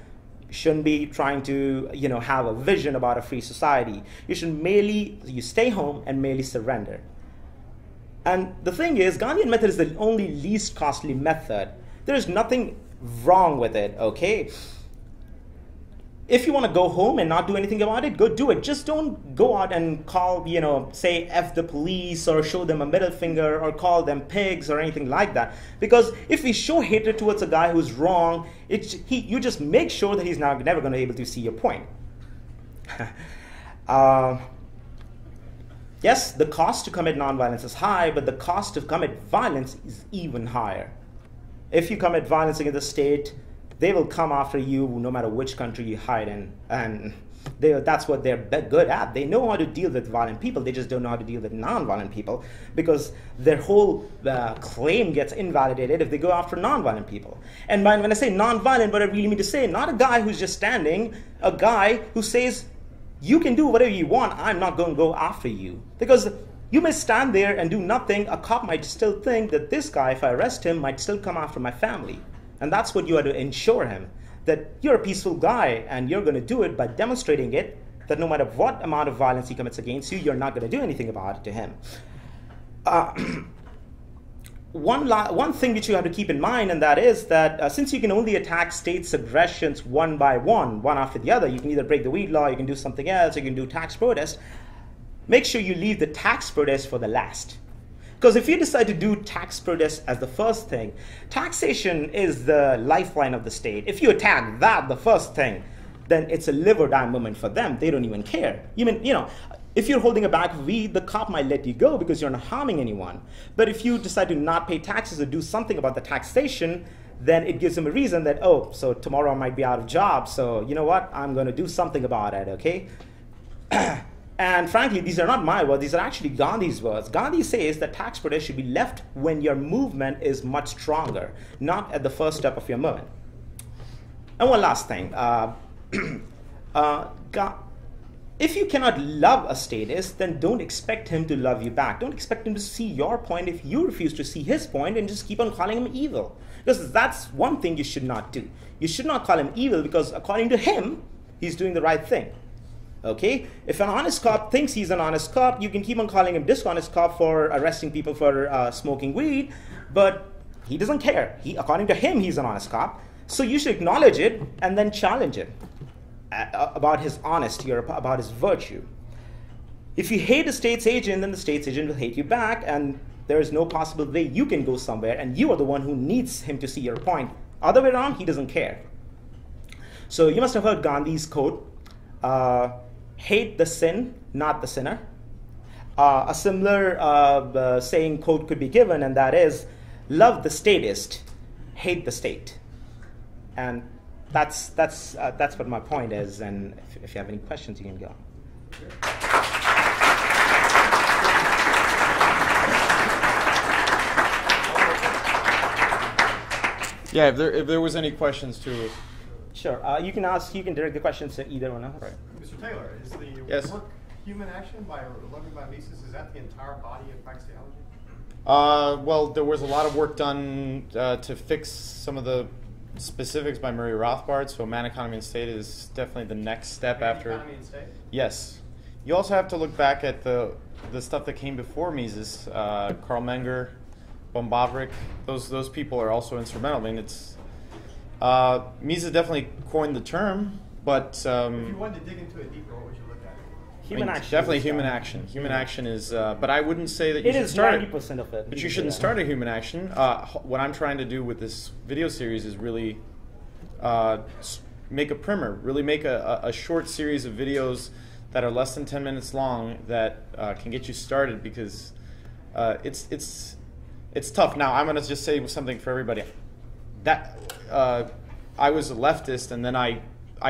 you shouldn't be trying to, have a vision about a free society. You stay home and merely surrender. And the thing is, Gandhian method is the only least costly method. There's nothing wrong with it, okay? If you want to go home and not do anything about it, go do it. Just don't go out and call, say F the police or show them a middle finger or call them pigs or anything like that. Because if we show hatred towards a guy who's wrong, you just make sure that he's never going to be able to see your point. Yes, the cost to commit nonviolence is high, but the cost to commit violence is even higher. If you commit violence against the state, they will come after you no matter which country you hide in. And that's what they're good at. They know how to deal with violent people. They just don't know how to deal with non-violent people, because their whole claim gets invalidated if they go after non-violent people. And when I say non-violent, what I really mean to say, not a guy who's just standing, a guy who says, you can do whatever you want, I'm not going to go after you. Because you may stand there and do nothing. A cop might still think that this guy, if I arrest him, might still come after my family. And that's what you have to ensure him, that you're a peaceful guy and you're going to do it by demonstrating it, that no matter what amount of violence he commits against you, you're not going to do anything about it to him. One thing which you have to keep in mind, and that is that since you can only attack states' aggressions one by one after the other, you can either break the weed law, you can do something else, you can do tax protest, make sure you leave the tax protest for the last. Because if you decide to do tax protest as the first thing, taxation is the lifeline of the state. If you attack that, the first thing, then it's a live or die moment for them. They don't even care. If you're holding a bag of weed, the cop might let you go because you're not harming anyone. But if you decide to not pay taxes or do something about the taxation, then it gives him a reason that, oh, so tomorrow I might be out of job, so you know what, I'm going to do something about it, okay? And frankly, these are not my words, these are actually Gandhi's words. Gandhi says that tax protest should be left when your movement is much stronger, not at the first step of your movement. And one last thing. If you cannot love a statist, then don't expect him to love you back. Don't expect him to see your point if you refuse to see his point, and just keep on calling him evil. Because that's one thing you should not do. You should not call him evil because according to him, he's doing the right thing. Okay? If an honest cop thinks he's an honest cop, you can keep on calling him dishonest cop for arresting people for smoking weed, but he doesn't care. According to him, he's an honest cop. So you should acknowledge it and then challenge it about his honesty or about his virtue. If you hate a state's agent, then the state's agent will hate you back, and there is no possible way you can go somewhere, and you are the one who needs him to see your point. Other way around, he doesn't care. So you must have heard Gandhi's quote, hate the sin, not the sinner. A similar saying quote could be given, and that is, love the statist, hate the state. And that's what my point is, and if you have any questions, you can go.
Yeah, if there was any questions too.
Sure, you can direct the questions to either one of us.
Right.
Mr. Taylor, is the
Yes.
work Human Action by Loving by Mises, is that the entire body of Praxeology?
Well, there was a lot of work done to fix some of the specifics by Murray Rothbard, so Man, Economy, and State is definitely the next step after.
Economy and State?
Yes. You also have to look back at the stuff that came before Mises, Karl Menger, Bombavrik. Those people are also instrumental. I mean, it's Mises definitely coined the term, but
If you wanted to dig into it deeper, what would you look at?
Human action.
definitely human action. Human action is, but I wouldn't say that you
It
should
is
start
90% of it.
But you shouldn't start a human action. What I'm trying to do with this video series is really make a primer, really make a short series of videos that are less than 10 minutes long that can get you started, because it's tough. Now, I'm going to just say something for everybody. That I was a leftist, and then I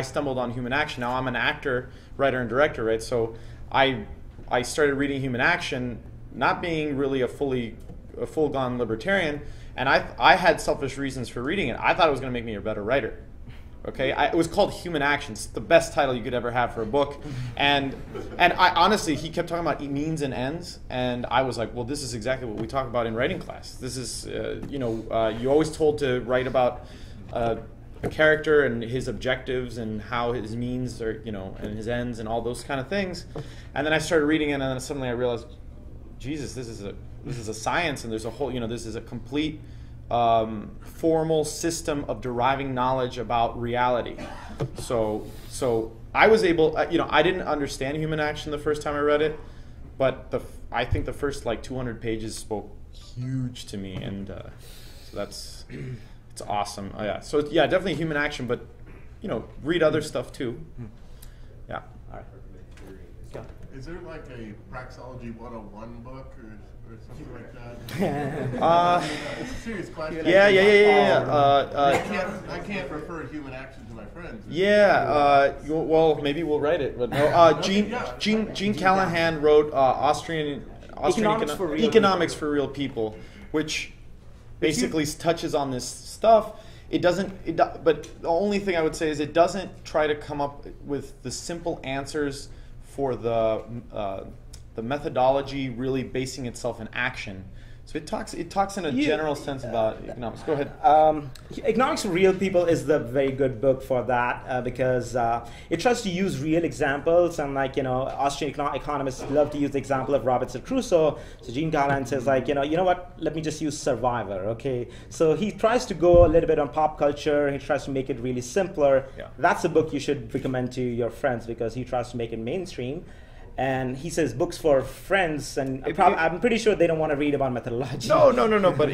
stumbled on human action. Now I'm an actor, writer, and director, right? So I started reading human action, not being really a full-gone libertarian, and I had selfish reasons for reading it. I thought it was going to make me a better writer. Okay, it was called Human Action. It's the best title you could ever have for a book, and I honestly, he kept talking about means and ends, and I was like, well, this is exactly what we talk about in writing class. This is, you're always told to write about a character and his objectives and how his means are, and his ends and all those kind of things. And then I started reading it, and then suddenly I realized, Jesus, this is a science, and there's a whole, this is a complete formal system of deriving knowledge about reality. So I was able, I didn't understand human action the first time I read it, but I think the first 200 pages spoke huge to me, and so it's awesome. Oh, yeah. So yeah, definitely human action, but read other stuff too. Yeah.
All right.
Is there like a Praxeology 101 book or something like that? It's a serious question.
Yeah.
I can't refer human action to my friends.
Yeah. Well, maybe we'll write it. But no. Gene Callahan wrote Austrian Economics for Real People, which basically touches on this stuff. But the only thing I would say is it doesn't try to come up with the simple answers for the methodology really basing itself in action. So it talks in a general sense about economics. Go ahead.
Economics for Real People is the very good book for that because it tries to use real examples, and Austrian economists love to use the example of Robinson Crusoe. So Gene Callahan says you know what? Let me just use Survivor. Okay. So he tries to go a little bit on pop culture. He tries to make it really simpler. Yeah. That's a book you should recommend to your friends because he tries to make it mainstream. And he says books for friends, and I'm pretty sure they don't want to read about methodology.
No. But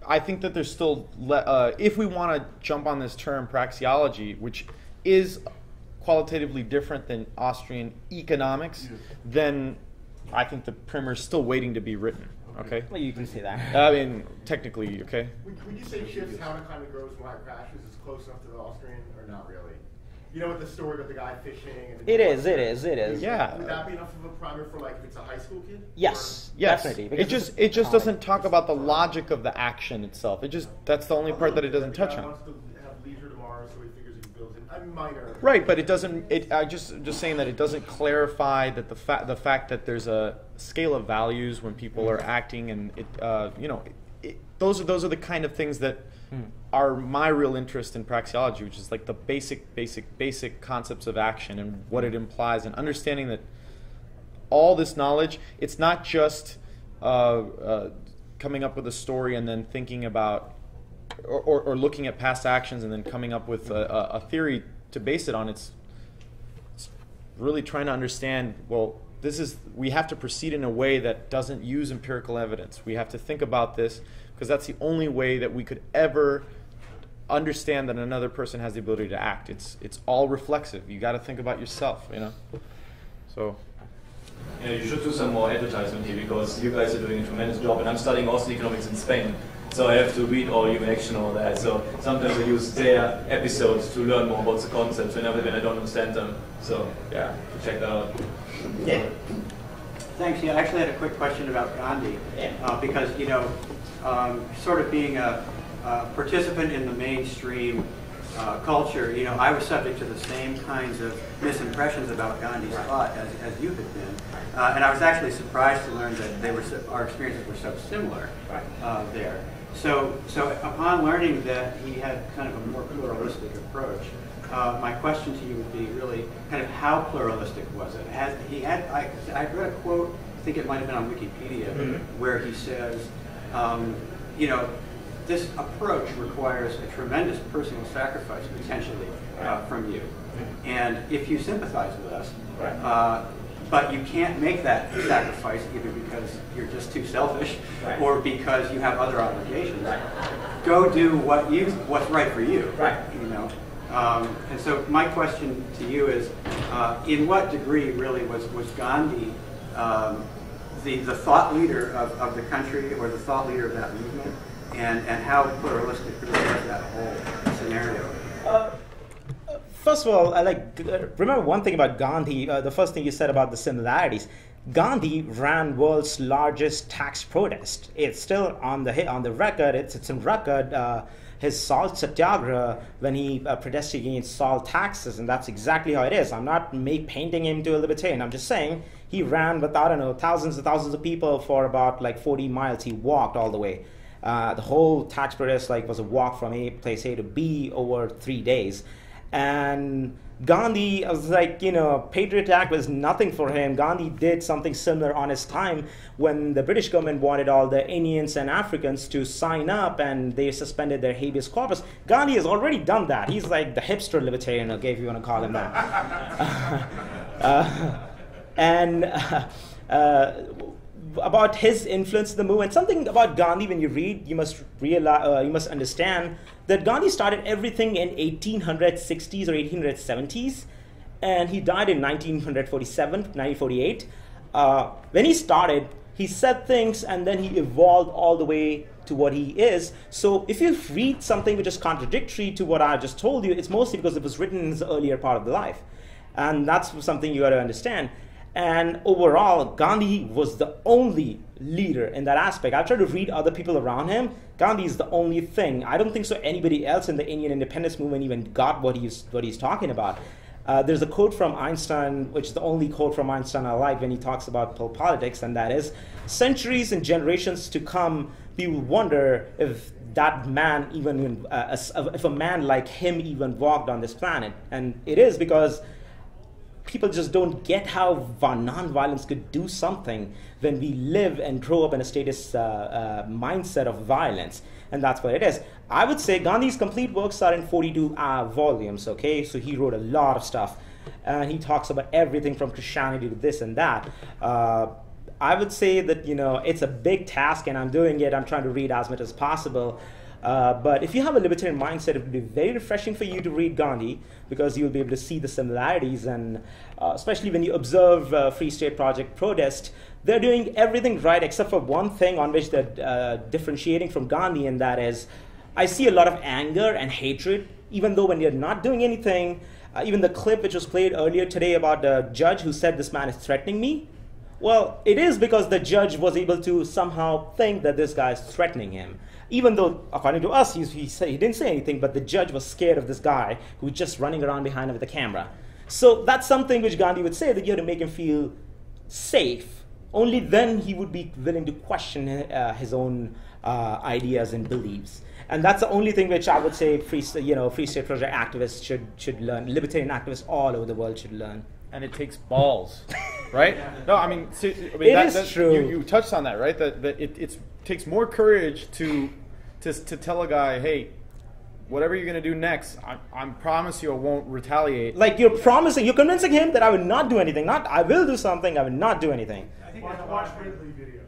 I think that there's still if we want to jump on this term praxeology, which is qualitatively different than Austrian economics, then I think the primer's still waiting to be written. Okay.
Well, you can say that.
I mean, technically, okay.
Would you say Schiff's How It Kind of Grows and Why It Crashes is close enough to the Austrian, or not really? You know, with the story about the guy fishing. And
It is.
Yeah.
Would that be enough of a primer for like if it's a high school kid?
Yes,
Yes.
definitely.
It just doesn't talk about the logic of the action itself. That's the only part that it doesn't touch on.
Wants to have leisure tomorrow, so he figures he can build it. I'm minor.
Right, but it doesn't. I just saying that it doesn't clarify that the fact that there's a scale of values when people are acting, and those are the kind of things that are my real interest in praxeology, which is like the basic concepts of action and what it implies, and understanding that all this knowledge, it's not just coming up with a story and then thinking about or looking at past actions and then coming up with a theory to base it on. It's really trying to understand, well, we have to proceed in a way that doesn't use empirical evidence. We have to think about this because that's the only way that we could ever understand that another person has the ability to act. It's all reflexive. You got to think about yourself, So.
Yeah, you should do some more advertisement here because you guys are doing a tremendous job, and I'm studying also economics in Spain. So I have to read all human action and all that. So sometimes I use their episodes to learn more about the concepts when I don't understand them. So yeah, check that out.
Yeah.
Thanks. Yeah, I actually had a quick question about Gandhi, because sort of being a participant in the mainstream culture, I was subject to the same kinds of misimpressions about Gandhi's thought as you had been, and I was actually surprised to learn that our experiences were so similar there. So upon learning that he had kind of a more pluralistic approach, my question to you would be really kind of how pluralistic was it? I read a quote, I think it might have been on Wikipedia, where he says, this approach requires a tremendous personal sacrifice, potentially, from you. And if you sympathize with us, but you can't make that sacrifice either because you're just too selfish or because you have other obligations, go do what's right for you. And so my question to you is, in what degree really was Gandhi the thought leader of the country or the thought leader of that movement? And how pluralistic really was that whole scenario?
First of all, remember one thing about Gandhi. The first thing you said about the similarities. Gandhi ran world's largest tax protest. It's still on the record. It's in record. His salt satyagraha, when he protested against salt taxes, and that's exactly how it is. I'm not painting him to a libertarian. I'm just saying he ran with thousands and thousands of people for about 40 miles. He walked all the way. The whole tax protest was a walk from place A to B over 3 days. And Gandhi was Patriot Act was nothing for him. Gandhi did something similar on his time when the British government wanted all the Indians and Africans to sign up and they suspended their habeas corpus. Gandhi has already done that. He's like the hipster libertarian, okay, if you want to call him that. About his influence in the movement, something about Gandhi when you read, you must realize, you must understand that Gandhi started everything in 1860s or 1870s, and he died in 1948. When he started, he said things, and then he evolved all the way to what he is. So if you read something which is contradictory to what I just told you, it's mostly because it was written in his earlier part of the life, and that's something you got to understand. And overall, Gandhi was the only leader in that aspect. I've tried to read other people around him. Gandhi is the only thing. I don't think so anybody else in the Indian independence movement even got what he's talking about. There's a quote from Einstein, which is the only quote from Einstein I like when he talks about politics, and that is, centuries and generations to come, we will wonder if that man even, if a man like him even walked on this planet. And it is because people just don't get how nonviolence could do something when we live and grow up in a status mindset of violence. And that's what it is. I would say Gandhi's complete works are in 42 volumes, okay? So he wrote a lot of stuff. And he talks about everything from Christianity to this and that. I would say that, it's a big task, and I'm doing it. I'm trying to read as much as possible. But if you have a libertarian mindset, it would be very refreshing for you to read Gandhi, because you'll be able to see the similarities, and especially when you observe Free State Project protest, they're doing everything right except for one thing on which they're differentiating from Gandhi, and that is, I see a lot of anger and hatred, even though when you're not doing anything. Even the clip which was played earlier today about the judge who said this man is threatening me, well, it is because the judge was able to somehow think that this guy is threatening him. Even though, according to us, he didn't say anything, but the judge was scared of this guy who's just running around behind him with a camera. So that's something which Gandhi would say, that you have to make him feel safe. Only then he would be willing to question his own ideas and beliefs. And that's the only thing which I would say Free State Project activists should learn. Libertarian activists all over the world should learn.
And it takes balls, right? No, I mean,
that's true.
You touched on that, right? That it takes more courage to tell a guy, hey, whatever you're going to do next, I promise you I won't retaliate.
Like you're convincing him that I will not do anything. Not I will do something, I will not do anything.
I think watch Ridley videos.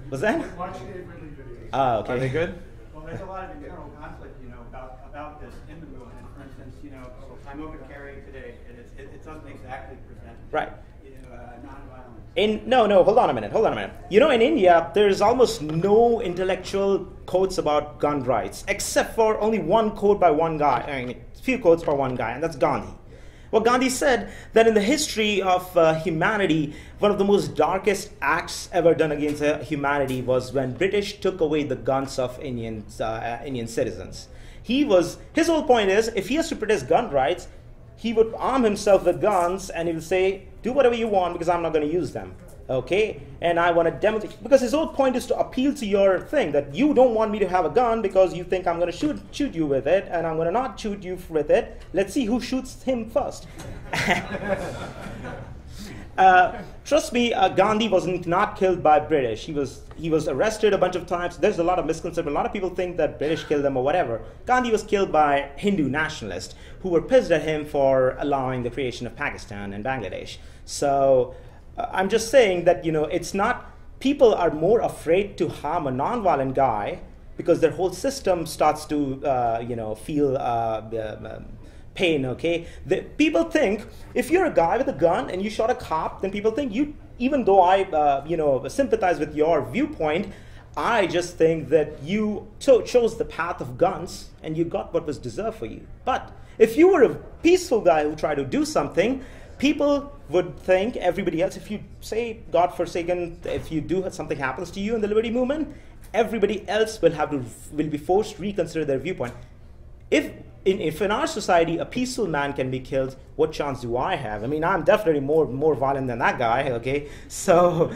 Was that?
Watch Dave Ridley videos.
Oh, okay.
Are they good?
Well, there's a lot of internal conflict, about this in the movement. For instance, I'm over carrying today, and it doesn't exactly present nonviolence.
No, hold on a minute. In India, there's almost no intellectual quotes about gun rights, except for only one quote by one guy. I mean, a few quotes by one guy, and that's Gandhi. Well, Gandhi said that in the history of humanity, one of the most darkest acts ever done against humanity was when British took away the guns of Indian citizens. His whole point is, if he has to protest gun rights, he would arm himself with guns and he would say, do whatever you want because I'm not going to use them. Okay? And I want to demonstrate, because his whole point is to appeal to your thing, that you don't want me to have a gun because you think I'm going to shoot you with it, and I'm going to not shoot you with it. Let's see who shoots him first. Trust me, Gandhi was not killed by British. He was arrested a bunch of times. There's a lot of misconception. A lot of people think that British killed him or whatever. Gandhi was killed by Hindu nationalists who were pissed at him for allowing the creation of Pakistan and Bangladesh. So I'm just saying that, it's not, people are more afraid to harm a nonviolent guy because their whole system starts to, feel pain, okay? People think if you're a guy with a gun and you shot a cop, then people think even though I, sympathize with your viewpoint, I just think that you chose the path of guns and you got what was deserved for you. But if you were a peaceful guy who tried to do something, people would think, everybody else, if you say, God forsaken, if you do something happens to you in the liberty movement, everybody else will be forced to reconsider their viewpoint. If in our society a peaceful man can be killed, what chance do I have? I mean, I'm definitely more violent than that guy, okay? So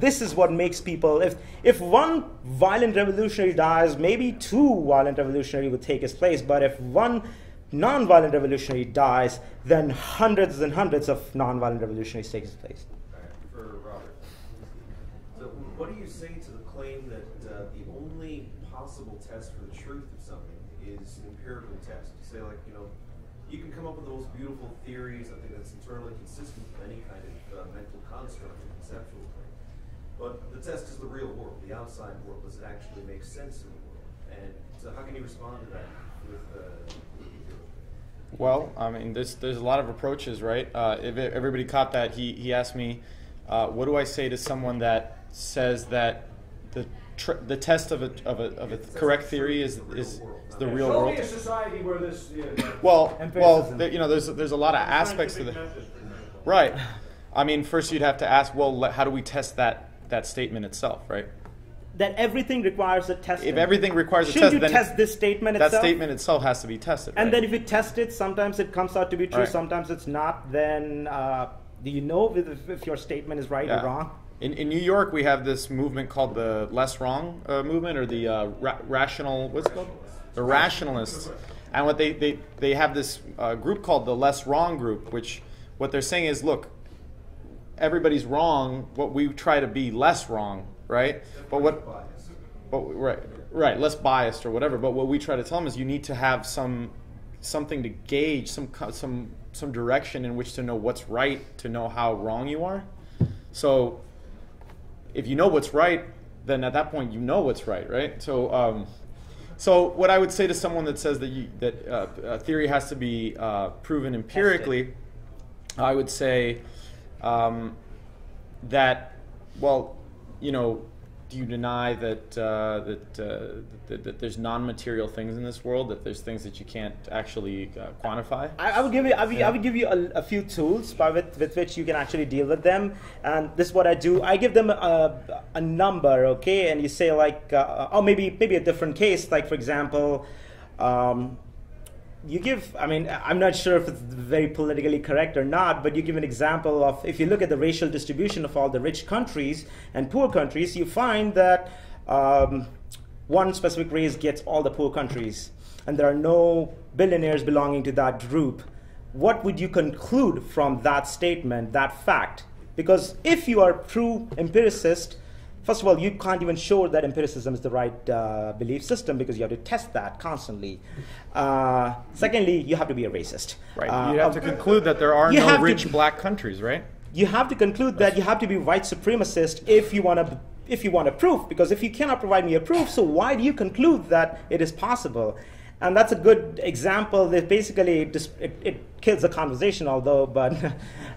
this is what makes people, if one violent revolutionary dies, maybe two violent revolutionary would take his place, but if one non-violent revolutionary dies, then hundreds and hundreds of non-violent revolutionaries take his place.
For Robert. So what do you say to the claim that the only possible test for the truth of something is an empirical test? You say, you can come up with the most beautiful theories, something that's internally consistent with any kind of mental construct or conceptual thing. But the test is the real world, the outside world. Does it actually make sense in the world? And so how can you respond to that with
Well, I mean, there's a lot of approaches, right? If everybody caught that, he asked me, what do I say to someone that says that the test of a correct theory is the real world?
Show me a society where this.
There's a lot of aspects to it. Right. I mean, first you'd have to ask, well, how do we test that statement itself, right?
That everything requires a test.
If everything requires a test,
shouldn't you test this statement itself?
That statement itself has to be tested.
And
right?
then if you test it, sometimes it comes out to be true,
right.
Sometimes it's not. Then do you know if your statement is right or wrong?
In New York, we have this movement called the Less Wrong movement, or the rational. What's it called? The Rationalists. And what they have this group called the Less Wrong group, which what they're saying is, look, everybody's wrong. What we try to be less wrong. Right, right, less biased or whatever. But what we try to tell them is you need to have something to gauge, some direction in which to know what's right, to know how wrong you are. So if you know what's right, then at that point you know what's right, right? So So what I would say to someone that says that theory has to be proven empirically, I would say that, well, do you deny that that there's non-material things in this world, that there's things that you can't actually quantify?
I would give you a few tools with which you can actually deal with them, and this is what I do. I give them a number, okay, and you say like, or maybe a different case, like for example, you give, I mean, I'm not sure if it's very politically correct or not, but you give an example of, if you look at the racial distribution of all the rich countries and poor countries, you find that one specific race gets all the poor countries, and there are no billionaires belonging to that group. What would you conclude from that statement, that fact? Because if you are a true empiricist, first of all, you can't even show that empiricism is the right belief system, because you have to test that constantly. Secondly, you have to be a racist.
Right. You have to conclude that there are no rich black countries, right?
You have to conclude that you have to be white supremacist if you want a proof, because if you cannot provide me a proof, so why do you conclude that it is possible? And that's a good example that basically it kills the conversation, although, but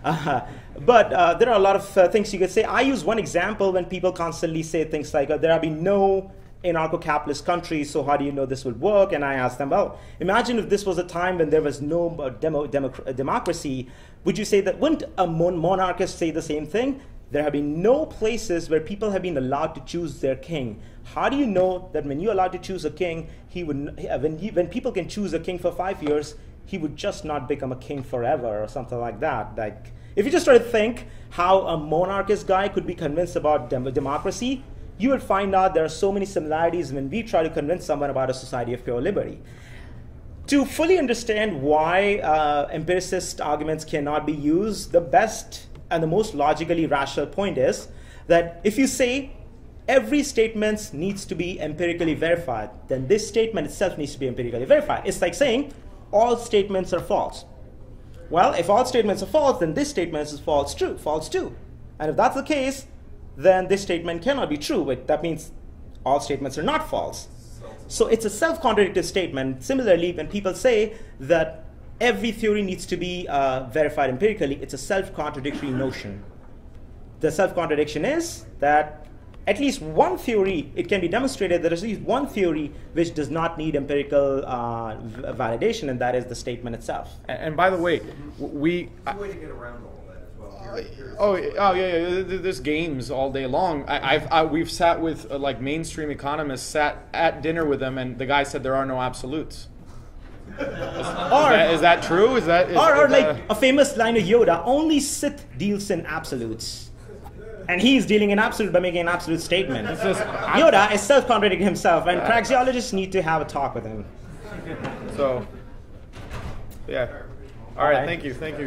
there are a lot of things you could say. I use one example when people constantly say things like, there have been no anarcho-capitalist countries, so how do you know this would work? And I ask them, well, imagine if this was a time when there was no democracy, would you say that, wouldn't a monarchist say the same thing? There have been no places where people have been allowed to choose their king. How do you know that when you're allowed to choose a king, when people can choose a king for 5 years, he would just not become a king forever or something like that? Like, if you just try to think how a monarchist guy could be convinced about democracy, you would find out there are so many similarities when we try to convince someone about a society of pure liberty. To fully understand why empiricist arguments cannot be used, the best and the most logically rational point is that if you say every statement needs to be empirically verified, then this statement itself needs to be empirically verified. It's like saying all statements are false. Well, if all statements are false, then this statement is false too. And if that's the case, then this statement cannot be true. But that means all statements are not false. So it's a self-contradictory statement. Similarly, when people say that every theory needs to be verified empirically, it's a self-contradictory notion. The self-contradiction is that at least one theory, it can be demonstrated that there's at least one theory which does not need empirical validation, and that is the statement itself.
And by the way,
There's a way to get around all that as well.
Yeah. There's games all day long. We've sat with like mainstream economists, sat at dinner with them, and the guy said there are no absolutes. Is that true? Is
like a famous line of Yoda: only Sith deals in absolutes. And he's dealing in absolute by making an absolute statement. Yoda is self-contradicting himself, and praxeologists need to have a talk with him.
So, yeah. All right. Thank you. Yeah.